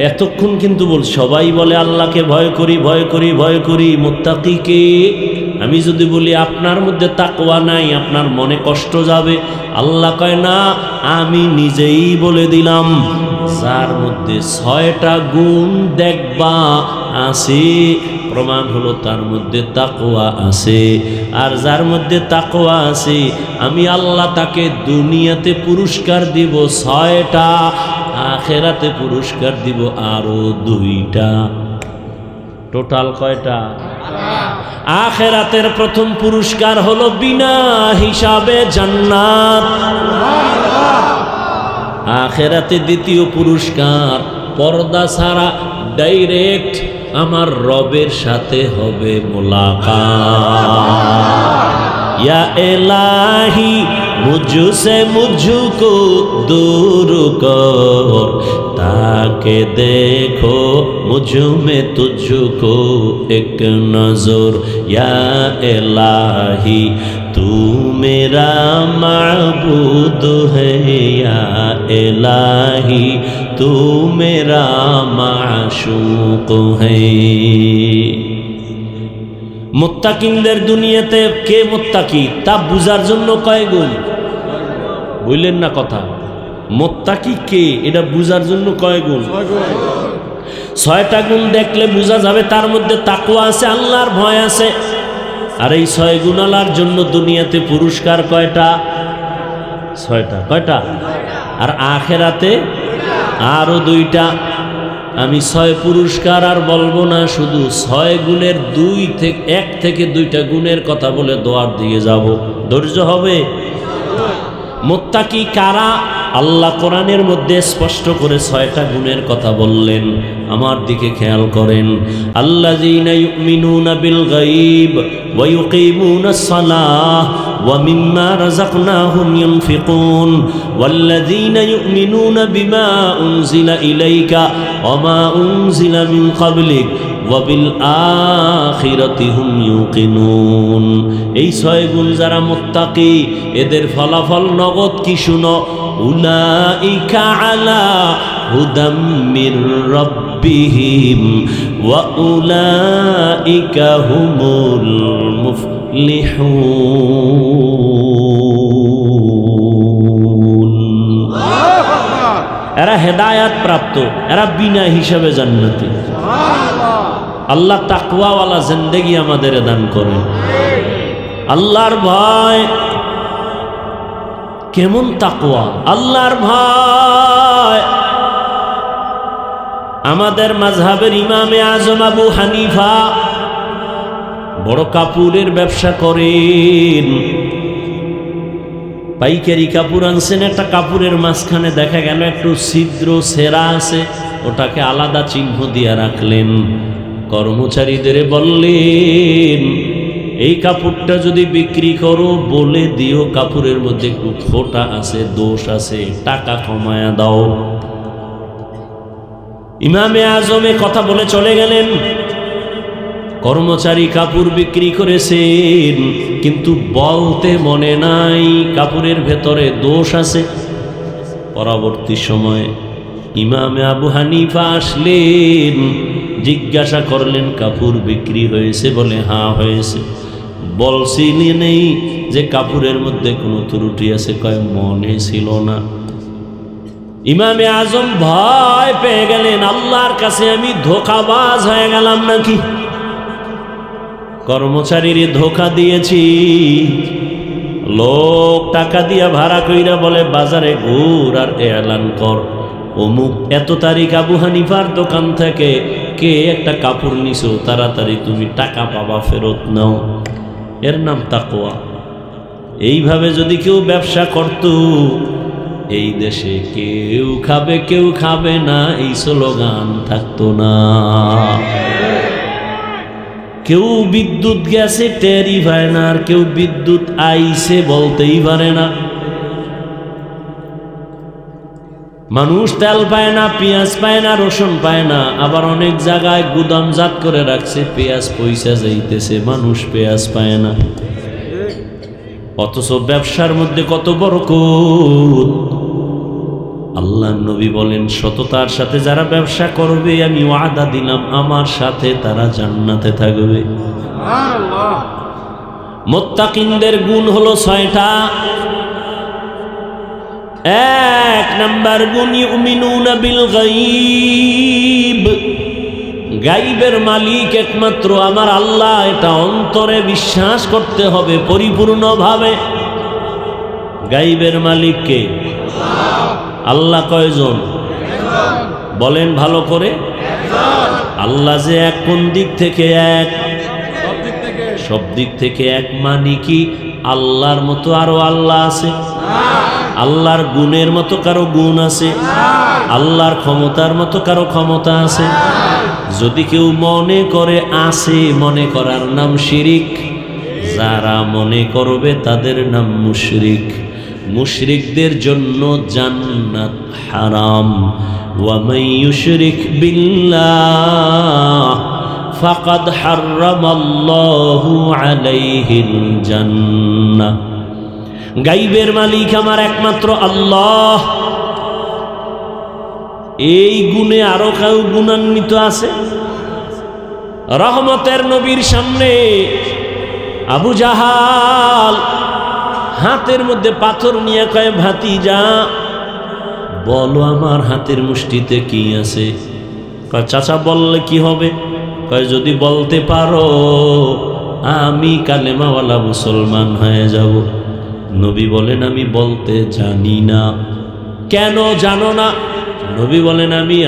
S1: এতক্ষণ কিন্তু সবাই বলে আল্লাহকে ভয় করি ভয় করি ভয় করি। মুত্তাকি কে? আমি যদি বলি আপনার মধ্যে তাকওয়া নাই, আপনার মনে কষ্ট যাবে। আল্লাহ কয় না, আমি নিজেই বলে দিলাম, যার মধ্যে 6টা গুণ দেখবা আছে, প্রমাণ হলো তার মধ্যে তাকওয়া আছে। আর যার মধ্যে তাকওয়া আছে আমি আল্লাহ তাকে দুনিয়াতে পুরস্কার দিব 6টা, আখেরাতে পুরস্কার দিব আরো 2টা। টোটাল কয়টা? আখেরাতের প্রথম পুরস্কার হলো বিনা হিসাবে জান্নাত। আখেরাতে দ্বিতীয় পুরস্কার পর্দা ছাড়া ডাইরেক্ট আমার রবের সাথে হবে মোলাকাত। ইয়া ইলাহি मुझसे मुझको दूर कर, ताके देखो मुझ में तुझको एक नजर। या इलाही तू मेरा माबूद है, या इलाही तू मेरा माशूक है। মুত্তাকিনদের দুনিয়াতে কে মুত্তাকি তা বুঝার জন্য কয় গুণ বললেন না কথা। মুত্তাকি কে এটা বুঝার জন্য কয় গুণ? 6টা গুণ দেখলে বোঝা যাবে তার মধ্যে তাকওয়া আছে, আল্লাহর ভয় আছে। আর এই 6 গুণালার জন্য দুনিয়াতে পুরস্কার কয়টা? 6টা। কয়টা? আর আখিরাতে আরো 2টা। আমি 6 পুরস্কার আর বলবো না, শুধু 6 গুণের 1 থেকে 2টা গুণের কথা বলে দোয়ার দিয়ে যাব। ধৈর্য হবে? মুত্তাকি কারা? আল্লাহ কোরআনের মধ্যে স্পষ্ট করে 6টা গুণের কথা বললেন। আমার দিকে খেয়াল করেন। আল্লাযীনা ইউমিনুনা বিল গায়ব ওয়া ইউকিমুনাস সালাহ ওয়া মিম্মা রাযাকনাহুম ইউনফিকুন ওয়াল্লাযীনা ইউমিনুনা বিমা উনজিলা ইলাইকা ওয়া মা উনজিলা মিন ক্বাবলিক ওয়া বিল আখিরাতি হুম ইউকিনুন। এই 6 গুণ যারা মুত্তাকি এদের ফলাফল নগদ কি শুনো। উলাইকা আলা হুদাম মির রাব্বিহিম ওয়া উলাইকা হুমুল মুফলিহুন। এরা হেদায়াত প্রাপ্ত, এরা বিনা হিসাবে জান্নাতি। আল্লাহ তাকওয়াওয়ালা জিন্দেগি আমাদের দান করেন। আল্লাহর ভয় কেমন তাকওয়া? আল্লাহর ভয় আমাদের মাযহাবের ইমামে আজম আবু হানিফা বড় কাপড়ের ব্যবসা করেন। পাইকারি কাপড় আনছেন, একটা কাপড়ের মাঝখানে দেখা গেল একটু ছিদ্র ছেঁড়া আছে, ওটাকে আলাদা চিহ্ন দিয়ে রাখলেন। কর্মচারীদের বললেন এই কাপড়টা যদি বিক্রি করো বলে দিও কাপড়ের মধ্যে একটু খোটা আছে, দোষ আছে, টাকা কমায়া দাও। ইমামে আজমে কথা বলে চলে গেলেন। কর্মচারী কাপড় বিক্রি করেছেন, কিন্তু বলতে মনে নাই কাপড়ের ভেতরে দোষ আছে। পরবর্তী সময়ে ইমামে আবু হানিফা আসলেন, জিজ্ঞাসা করলেন কাপড় বিক্রি হয়েছে? বলে হ্যাঁ হয়েছে। বলছিলি নেই যে কাপড়ের মধ্যে কোনো ত্রুটি আছে? কয় মনে ছিল না। ইমামে আজম ভয় পেয়ে গেলেন, আল্লাহর কাছে আমি ধোঁকাবাজ হয়ে গেলাম নাকি? কর্মচারীর ধোঁকা দিয়েছি। লোক টাকা দিয়া ভাড়া কইরা বলে বাজারে ঘুর আর এলান কর অমুক এত তারিখ আবু হানিফার দোকান থেকে কে একটা কাপড় নিছো, তাড়াতাড়ি তুমি টাকা পাবা, ফেরত নাও। এর নাম তাকওয়া। এইভাবে যদি কেউ ব্যবসা করত এই দেশে কেউ খাবে কেউ খাবে না এই স্লোগান থাকতো না। কেউ বিদ্যুৎ গেছে টেরই পায় না, আর কেউ বিদ্যুৎ আইছে বলতেই পারে না। মানুষ তেল পায় না, পেঁয়াজ পায় না, রসুন পায় না, আবার অনেক জায়গায় গুদামজাত করে রাখছে, পেঁয়াজ পয়সা যাইতেছে, মানুষ পেঁয়াজ পায় না। অথচ ব্যবসার মধ্যে কত বরকত। আল্লাহ নবী বলেন সততার সাথে যারা ব্যবসা করবে আমি ওয়াদা দিলাম আমার সাথে তারা জান্নাতে থাকবে। মুত্তাকিনদের গুণ হলো 6টা। 1 নাম্বার গুণ ইউমিনুনা বিল গায়ব। গায়বের মালিক একমাত্র আমার আল্লাহ, এটা অন্তরে বিশ্বাস করতে হবে পরিপূর্ণভাবে। গায়বের মালিক কে? আল্লাহ। কয়জন? বলেন ভালো করে। আল্লাহ যে এক, কোন দিক থেকে এক? সব দিক থেকে এক। মানে কি আল্লাহর মতো আরো আল্লাহ আছে? আল্লাহর গুণের মতো কারো গুণ আছে? আল্লাহর ক্ষমতার মতো কারো ক্ষমতা আছে? যদি কেউ মনে করে আছে, মনে করার নাম শিরিক। যারা মনে করবে তাদের নাম মুশরিক। মুশরিকদের জন্য জান্নাত হারাম। ওয়া মান ইউশরিক বিল্লাহ ফাকাদ হারামাল্লাহু আলাইহিল জান্নাহ। গায়বের মালিক আমার একমাত্র আল্লাহ। এই গুণে আরো কেউ গুণান্বিত আছে? রহমতের নবীর সামনে আবু জাহাল হাতের মধ্যে পাথর নিয়ে কয়, ভাতিজা বলো আমার হাতের মুষ্টিতে কি আছে? কয়, চাচা বললে কি হবে? কয়, যদি বলতে পারো আমি কালেমাওয়ালা মুসলমান হয়ে যাব। নবী বলেন, আমি বলতে জানি না। কেন জানো না? নবী বলেন, আমি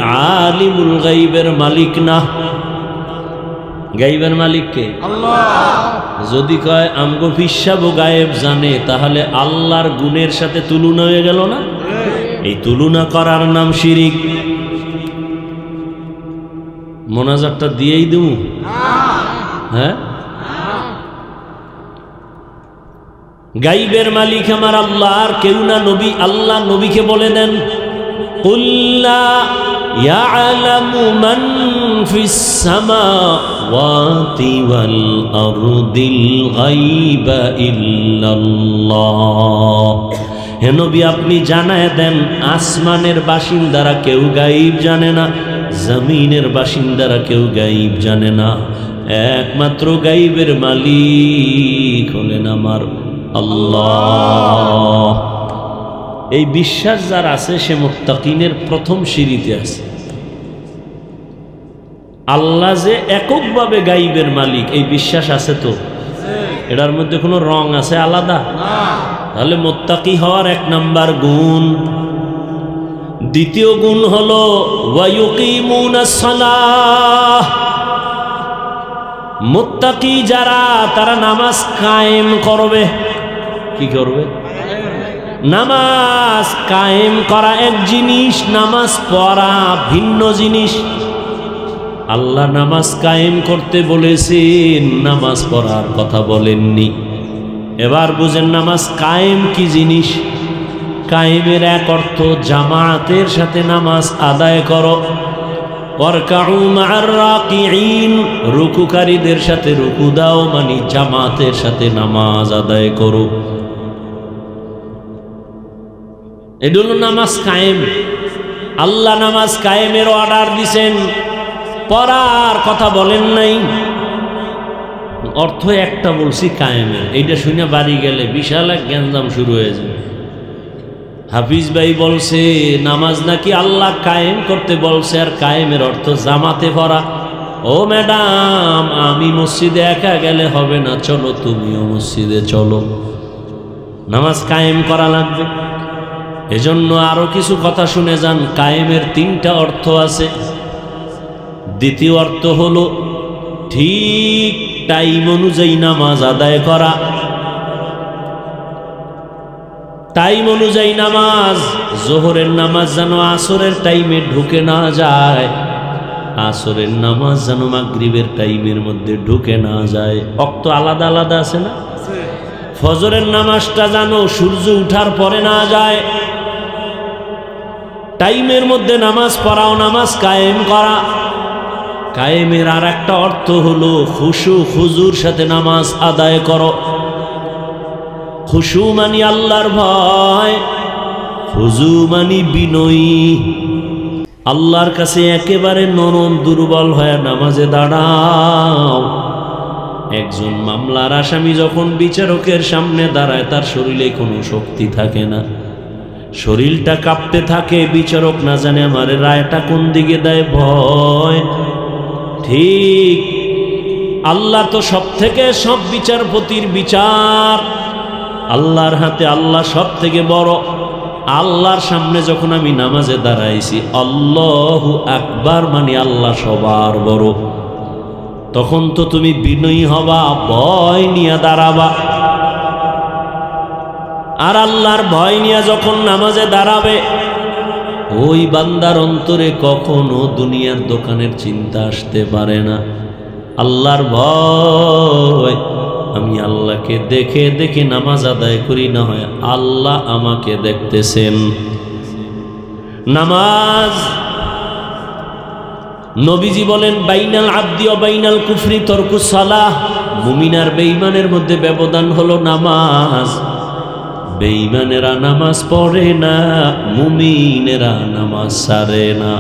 S1: আলিমুল গাইবের মালিক না। গাইবের মালিক কে? আল্লাহ। যদি কয় আমগো ফিসাবো গায়েব জানে, তাহলে আল্লাহর গুণের সাথে তুলনা হয়ে গেল না? এই তুলনা করার নাম শিরিক। মোনাজাতটা দিয়েই দেব? হ্যাঁ, গাইবের মালিক আমার আল্লাহ, আর কেউ না। নবী, আল্লাহ নবীকে বলে দেন, কুল লা ইয়ালামু মান ফিস সামাওয়াতি ওয়াল আরদিল গায়বা ইল্লাল্লাহ। হে নবী, আপনি জানায় দেন আসমানের বাসিন্দারা কেউ গায়ব জানে না, জমিনের বাসিন্দারা কেউ গায়ব জানে না। একমাত্র গায়বের মালিক হলেন আমার আল্লাহ। এই বিশ্বাস যার আছে সে মুত্তাকিনের প্রথম সিঁড়িতে আছে। আল্লাহ যে এককভাবে গায়বের মালিক, এই বিশ্বাস আছে তো? এটার মধ্যে কোনো রং আছে আলাদা? তাহলে মুত্তাকি হওয়ার এক নাম্বার গুণ। দ্বিতীয় গুণ হলো ওয়া ইউকিমুনাস সালাহ। মুত্তাকি যারা, তারা নামাজ কায়েম করবে। কি করবে? নামাজ কায়েম করা এক জিনিস, নামাজ পড়া ভিন্ন জিনিস। আল্লাহ নামাজ কায়েম করতে বলেছেন, নামাজ পড়ার কথা বলেননি। এবার বুঝেন নামাজ কায়েম কি জিনিস। কায়েমের এক অর্থ জামাতের সাথে নামাজ আদায় করো। ওয়ারকাউ মা'আর রাকিঈন, রুকুকারীদের সাথে রুকু দাও, মানে জামাতের সাথে নামাজ আদায় করো। এটা হলো নামাজ কায়েম। আল্লাহ নামাজ কায়েমের অর্ডার দিছেন, পড়ার কথা বলেন নাই। অর্থ একটা বলছি কায়েমের। এইটা শুনে বাড়ি গেলে বিশাল এক গ্যাঞ্জাম শুরু হয়ে যায়। হাফিজ ভাই বলছে নামাজ নাকি আল্লাহ কায়েম করতে বলছে, আর কায়েমের অর্থ জামাতে পড়া। ও ম্যাডাম, আমি মসজিদে একা গেলে হবে না, চলো তুমিও মসজিদে চলো। নামাজ কায়েম করা লাগবে। এজন্য আরো কিছু কথা শুনে যান। কায়েমের তিনটা অর্থ আছে। দ্বিতীয় অর্থ হলো ঠিক টাইম অনুযায়ী নামাজ আদায় করা। টাইম অনুযায়ী নামাজ, জোহরের নামাজ যেন আসরের টাইমে ঢুকে না যায়, আসরের নামাজ যেন মাগরিবের টাইমের মধ্যে ঢুকে না যায়। অক্ত আলাদা আলাদা আছে না? ফজরের নামাজটা যেন সূর্য উঠার পরে না যায়। টাইমের মধ্যে নামাজ পড়াও, নামাজ কায়েম করা। কায়েমের আর একটা অর্থ হলো খুশু খুজুর সাথে নামাজ আদায় করো। খুশু মানি আল্লাহর ভয়, খুজু মানি বিনয়ী। আল্লাহর কাছে একেবারে নরম দুর্বল হয়ে নামাজে দাঁড়াও। একজন মামলার আসামি যখন বিচারকের সামনে দাঁড়ায়, তার শরীরে কোনো শক্তি থাকে না, শরীরটা কাঁপতে থাকে। বিচারক না জানে আমার রায়টা কোন দিকে দেয়, ভয়। ঠিক আল্লাহ তো সব থেকে সব বিচারপতির বিচার আল্লাহর হাতে, আল্লাহ সব থেকে বড়। আল্লাহর সামনে যখন আমি নামাজে দাঁড়াইছি, আল্লাহু আকবার মানে আল্লাহ সবার বড়, তখন তো তুমি বিনয়ী হবা, ভয় নিয়ে দাঁড়াবা। আর আল্লাহর ভয় নিয়ে যখন নামাজে দাঁড়াবে, ওই বান্দার অন্তরে কখনো দুনিয়ার দোকানের চিন্তা আসতে পারে না। আল্লাহর ভয় আমি আল্লাহকে দেখে দেখে নামাজ আদায় করি, না হয় আল্লাহ আমাকে দেখতেছেন। নামাজ, নবীজি বলেন বাইনাল আব্দি ওয়া বাইনাল কুফরি তরকুস সালাহ, মুমিন আর বেঈমানের মধ্যে ব্যবধান হলো নামাজ। বেঈমানেরা নামাজ পড়ে না, মুমিনেরা নামাজ ছাড়ে না।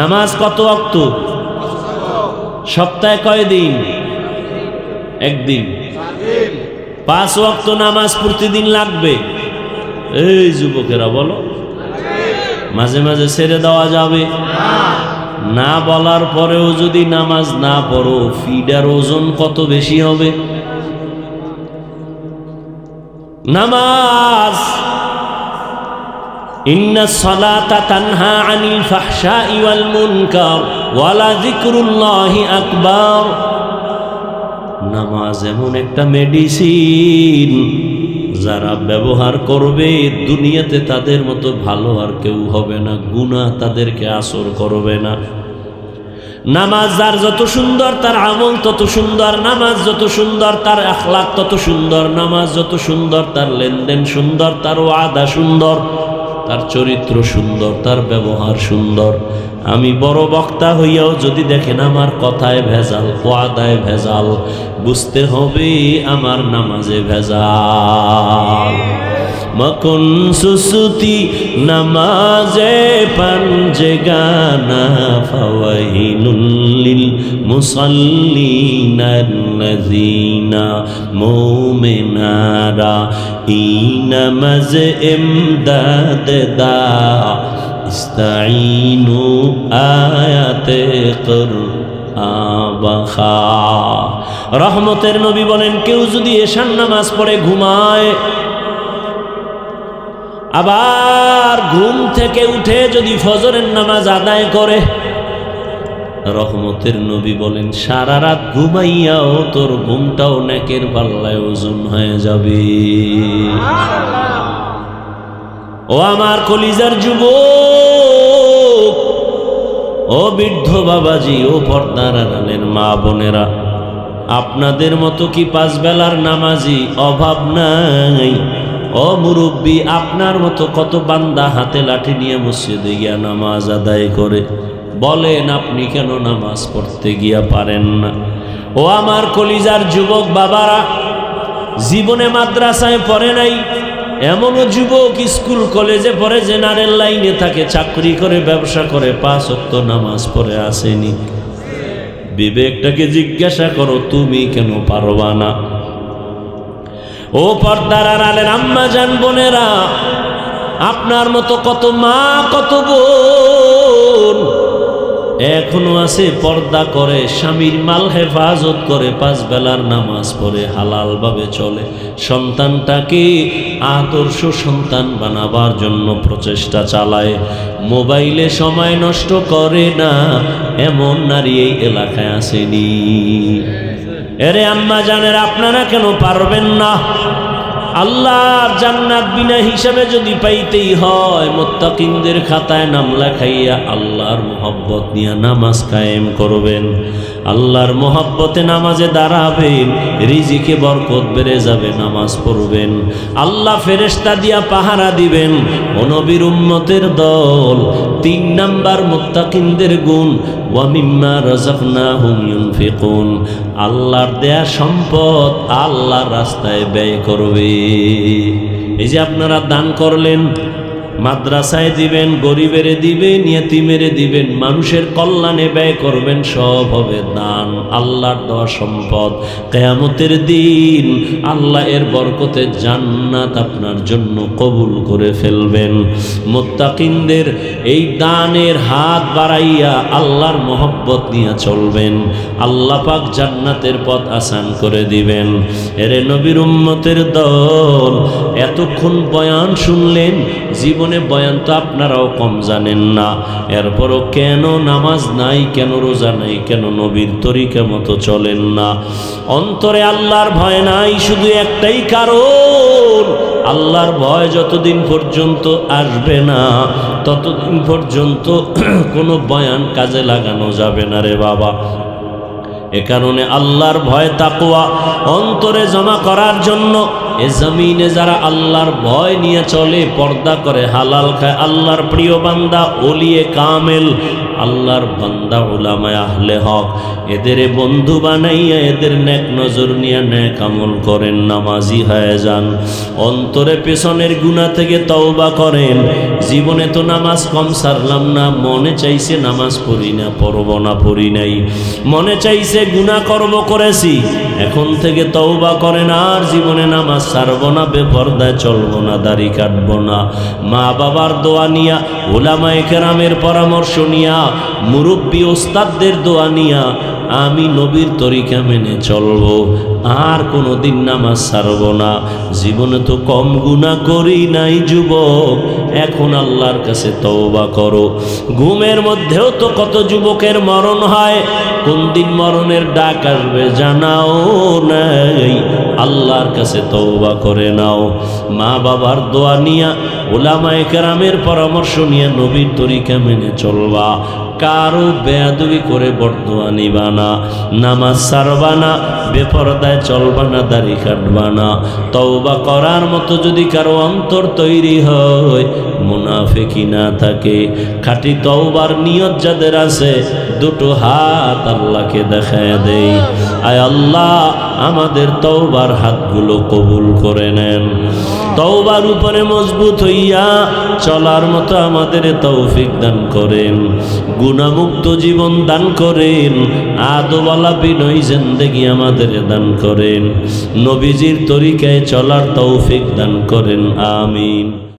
S1: নামাজ কত ওয়াক্ত? সপ্তাহে কয় দিন? একদিন। 5 ওয়াক্ত নামাজ প্রতিদিন লাগবে। এই যুবকেরা বলো, মাঝে মাঝে ছেড়ে দেওয়া যাবে না? বলার পরেও যদি নামাজ না পড়ো, ফিডার ওজন কত বেশি হবে? নামাজ, ইন্নাস সালাতা তানহা আনিল ফাহশাই ওয়াল মুনকার ওয়া লাযিকরুল্লাহি আকবার। নামাজ এমন একটা মেডিসিন, যারা ব্যবহার করবে দুনিয়াতে তাদের মতো ভালো আর কেউ হবে না, গুনাহ তাদেরকে আসর করবে না। নামাজ যার যত সুন্দর তার আমল তত সুন্দর, নামাজ যত সুন্দর তার আখলাক তত সুন্দর, নামাজ যত সুন্দর তার লেনদেন সুন্দর, তার ওয়াদা সুন্দর, তার চরিত্র সুন্দর, তার ব্যবহার সুন্দর। আমি বড় বক্তা হইয়াও যদি দেখেন আমার কথায় ভেজাল, ওয়াদায় ভেজাল, বুঝতে হবে আমার নামাজে ভেজাল। মকুন সুসুতি নামাজে পাঞ্জেগানা ফাওয়াহিনুল লিল মুসাল্লিনাল্লাযীনা মুমিনারা ইনামাজ ইমদাদ দা ইস্তাঈনু আয়াতে কুরআবাখা। রহমতের নবী বলেন, কেউ যদি এশার নামাজ পড়ে ঘুমায়, আবার ঘুম থেকে উঠে যদি ফজরের নামাজ আদায় করে, রহমতের নবী বলেন সারা রাত ঘুমাইয়াও তোর ঘুমটাও নেকের পাল্লায় ওজন হয়ে যাবে। ও আমার কলিজার যুবক, ও বৃদ্ধ বাবাজি, ও পর্দার আড়ালের মা বোনেরা, আপনাদের মতো কি 5 বেলার নামাজি অভাব নাই? ও মুরব্বী, আপনার মতো কত বান্দা হাতে লাঠি নিয়ে মসজিদে গিয়া নামাজ আদায় করে, বলেন আপনি কেন নামাজ পড়তে গিয়া পারেন না? ও আমার কলিজার যুবক বাবারা, জীবনে মাদ্রাসায় পড়ে নাই, এমনও যুবক স্কুল কলেজে পড়ে, জেনারেল লাইনে থাকে, চাকরি করে, ব্যবসা করে, 5 ওয়াক্ত নামাজ পড়ে আসেনি। বিবেকটাকে জিজ্ঞাসা করো, তুমি কেন পারবা না? ও পর্দার আড়ালের আম্মা জান বোনেরা, আপনার মতো কত মা, কত বোন এখনো আছে পর্দা করে, স্বামীর মাল হেফাজত করে, 5 বেলার নামাজ পড়ে, হালাল ভাবে চলে, সন্তানটাকে আদর্শ সন্তান বানাবার জন্য প্রচেষ্টা চালায়, মোবাইলে সময় নষ্ট করে না, এমন নারী এই এলাকায় আসেনি? এরে আম্মা জানেরা, আপনারা কেন পারবেন না? আল্লাহর জান্নাত বিনা হিসাবে যদি পাইতেই হয়, মুত্তাকিনদের খাতায় নাম লেখাইয়া আল্লাহর মোহব্বত নিয়ে নামাজ কায়েম করবেন, আল্লাহর মোহব্বতে নামাজে দাঁড়াবেন, রিজিকে বরকত বেড়ে যাবে, নামাজ পড়বেন, আল্লাহ ফেরেশতা দিয়া পাহারা দিবেন। ও নবীর উম্মতের দল, 3 নাম্বার মুত্তাকিনদের গুণ, ওয়া মিম্মা রাযাকনাহুম ইউনফিকুন, আল্লাহর দেয়া সম্পদ আল্লাহর রাস্তায় ব্যয় করবে। এই যে আপনারা দান করলেন, মাদ্রাসায় দিবেন, গরিবের দিবেন, ইয়েতিমের দিবেন, মানুষের কল্যাণে ব্যয় করবেন, সব হবে দান, আল্লাহর দেওয়া সম্পদ। কিয়ামতের দিন আল্লাহ এর বরকতে জান্নাত আপনার জন্য কবুল করে ফেলবেন। মুত্তাকিনদের এই দানের হাত বাড়াইয়া আল্লাহর মহব্বত নিয়ে চলবেন, আল্লাহ পাক জান্নাতের পথ আসান করে দিবেন। এরে নবীর উম্মতের দল, এতক্ষণ বয়ান শুনলেন, জীবনে বয়ান তো আপনারাও কম জানেন না, এরপরও কেন নামাজ নাই, কেন রোজা নাই, কেন নবীর তরিকা মতো চলেন না? অন্তরে আল্লাহর ভয় নাই, শুধু একটাই কারণ, আল্লাহর ভয় যতদিন পর্যন্ত আসবে না ততদিন পর্যন্ত কোনো বয়ান কাজে লাগানো যাবে না রে বাবা। এ কারণে আল্লাহর ভয় তাকওয়া অন্তরে জমা করার জন্য এ জমিনে যারা আল্লাহর ভয় নিয়ে চলে, পর্দা করে, হালাল খায়, আল্লাহর প্রিয় বান্দা, ওলিয়ে কামেল, আল্লাহর বান্দা, উলামায়ে আহলে হক, এদের বন্ধু বানাইয়া এদের নেক নজর নিয়ে নেক আমল করেন, নামাজি হয়ে যান, অন্তরে পেছনের গুনাহ থেকে তওবা করেন। জীবনে তো নামাজ কম সারলাম না, মনে চাইছে নামাজ পড়ি না, পড়ব না, পড়ি নাই, মনে চাইছে গুনাহ করব, করেছি, এখন থেকে তওবা করেন, আর জীবনে নামাজ ছাড়ব না, বেপরদায় চলব না, দাড়ি কাটব না, মা বাবার দোয়া নিয়া, উলামায়ে কেরামের পরামর্শ নিয়া, মুরব্বী ওস্তাদদের দোয়া নিয়া আমি নবীর তরিকা মেনে চলব, আর কোনোদিন নামাজ ছাড়ব না। জীবনে তো কম গুনাহ করি নাই যুবক, এখন আল্লাহর কাছে তওবা করো। ঘুমের মধ্যেও তো কত যুবকের মরণ হয়, কোন দিন মরণের ডাক আসবে জানাও নাই, আল্লাহর কাছে তওবা করে নাও। মা বাবার দোয়া নিয়া, উলামায়ে কেরামের পরামর্শ নিয়ে নবীর তরিকা মেনে চলবা, কারো বেয়াদবি করে বরদোয়া নিবা না, নামাজ ছাড়বা না, বেপরদায় চলবা না, দাড়ি কাটবা না। তওবা করার মতো যদি কারো অন্তর তৈরি হয়, মুনাফিকি না থাকে, খাঁটি তওবার নিয়ত যাদের আছে, দুটো হাত আল্লাহকে দেখায় দেই, আয় আল্লাহ আমাদের তওবার হাতগুলো কবুল করে নেন। তওবার উপরে মজবুত হইয়া চলার মতো আমাদের তৌফিক দান করেন, গুনাহমুক্ত জীবন দান করেন, আদওয়ালা বিনয়ী জিন্দেগি আমাদের দান করেন, নবীজির তরিকায় চলার তৌফিক দান করেন, আমিন।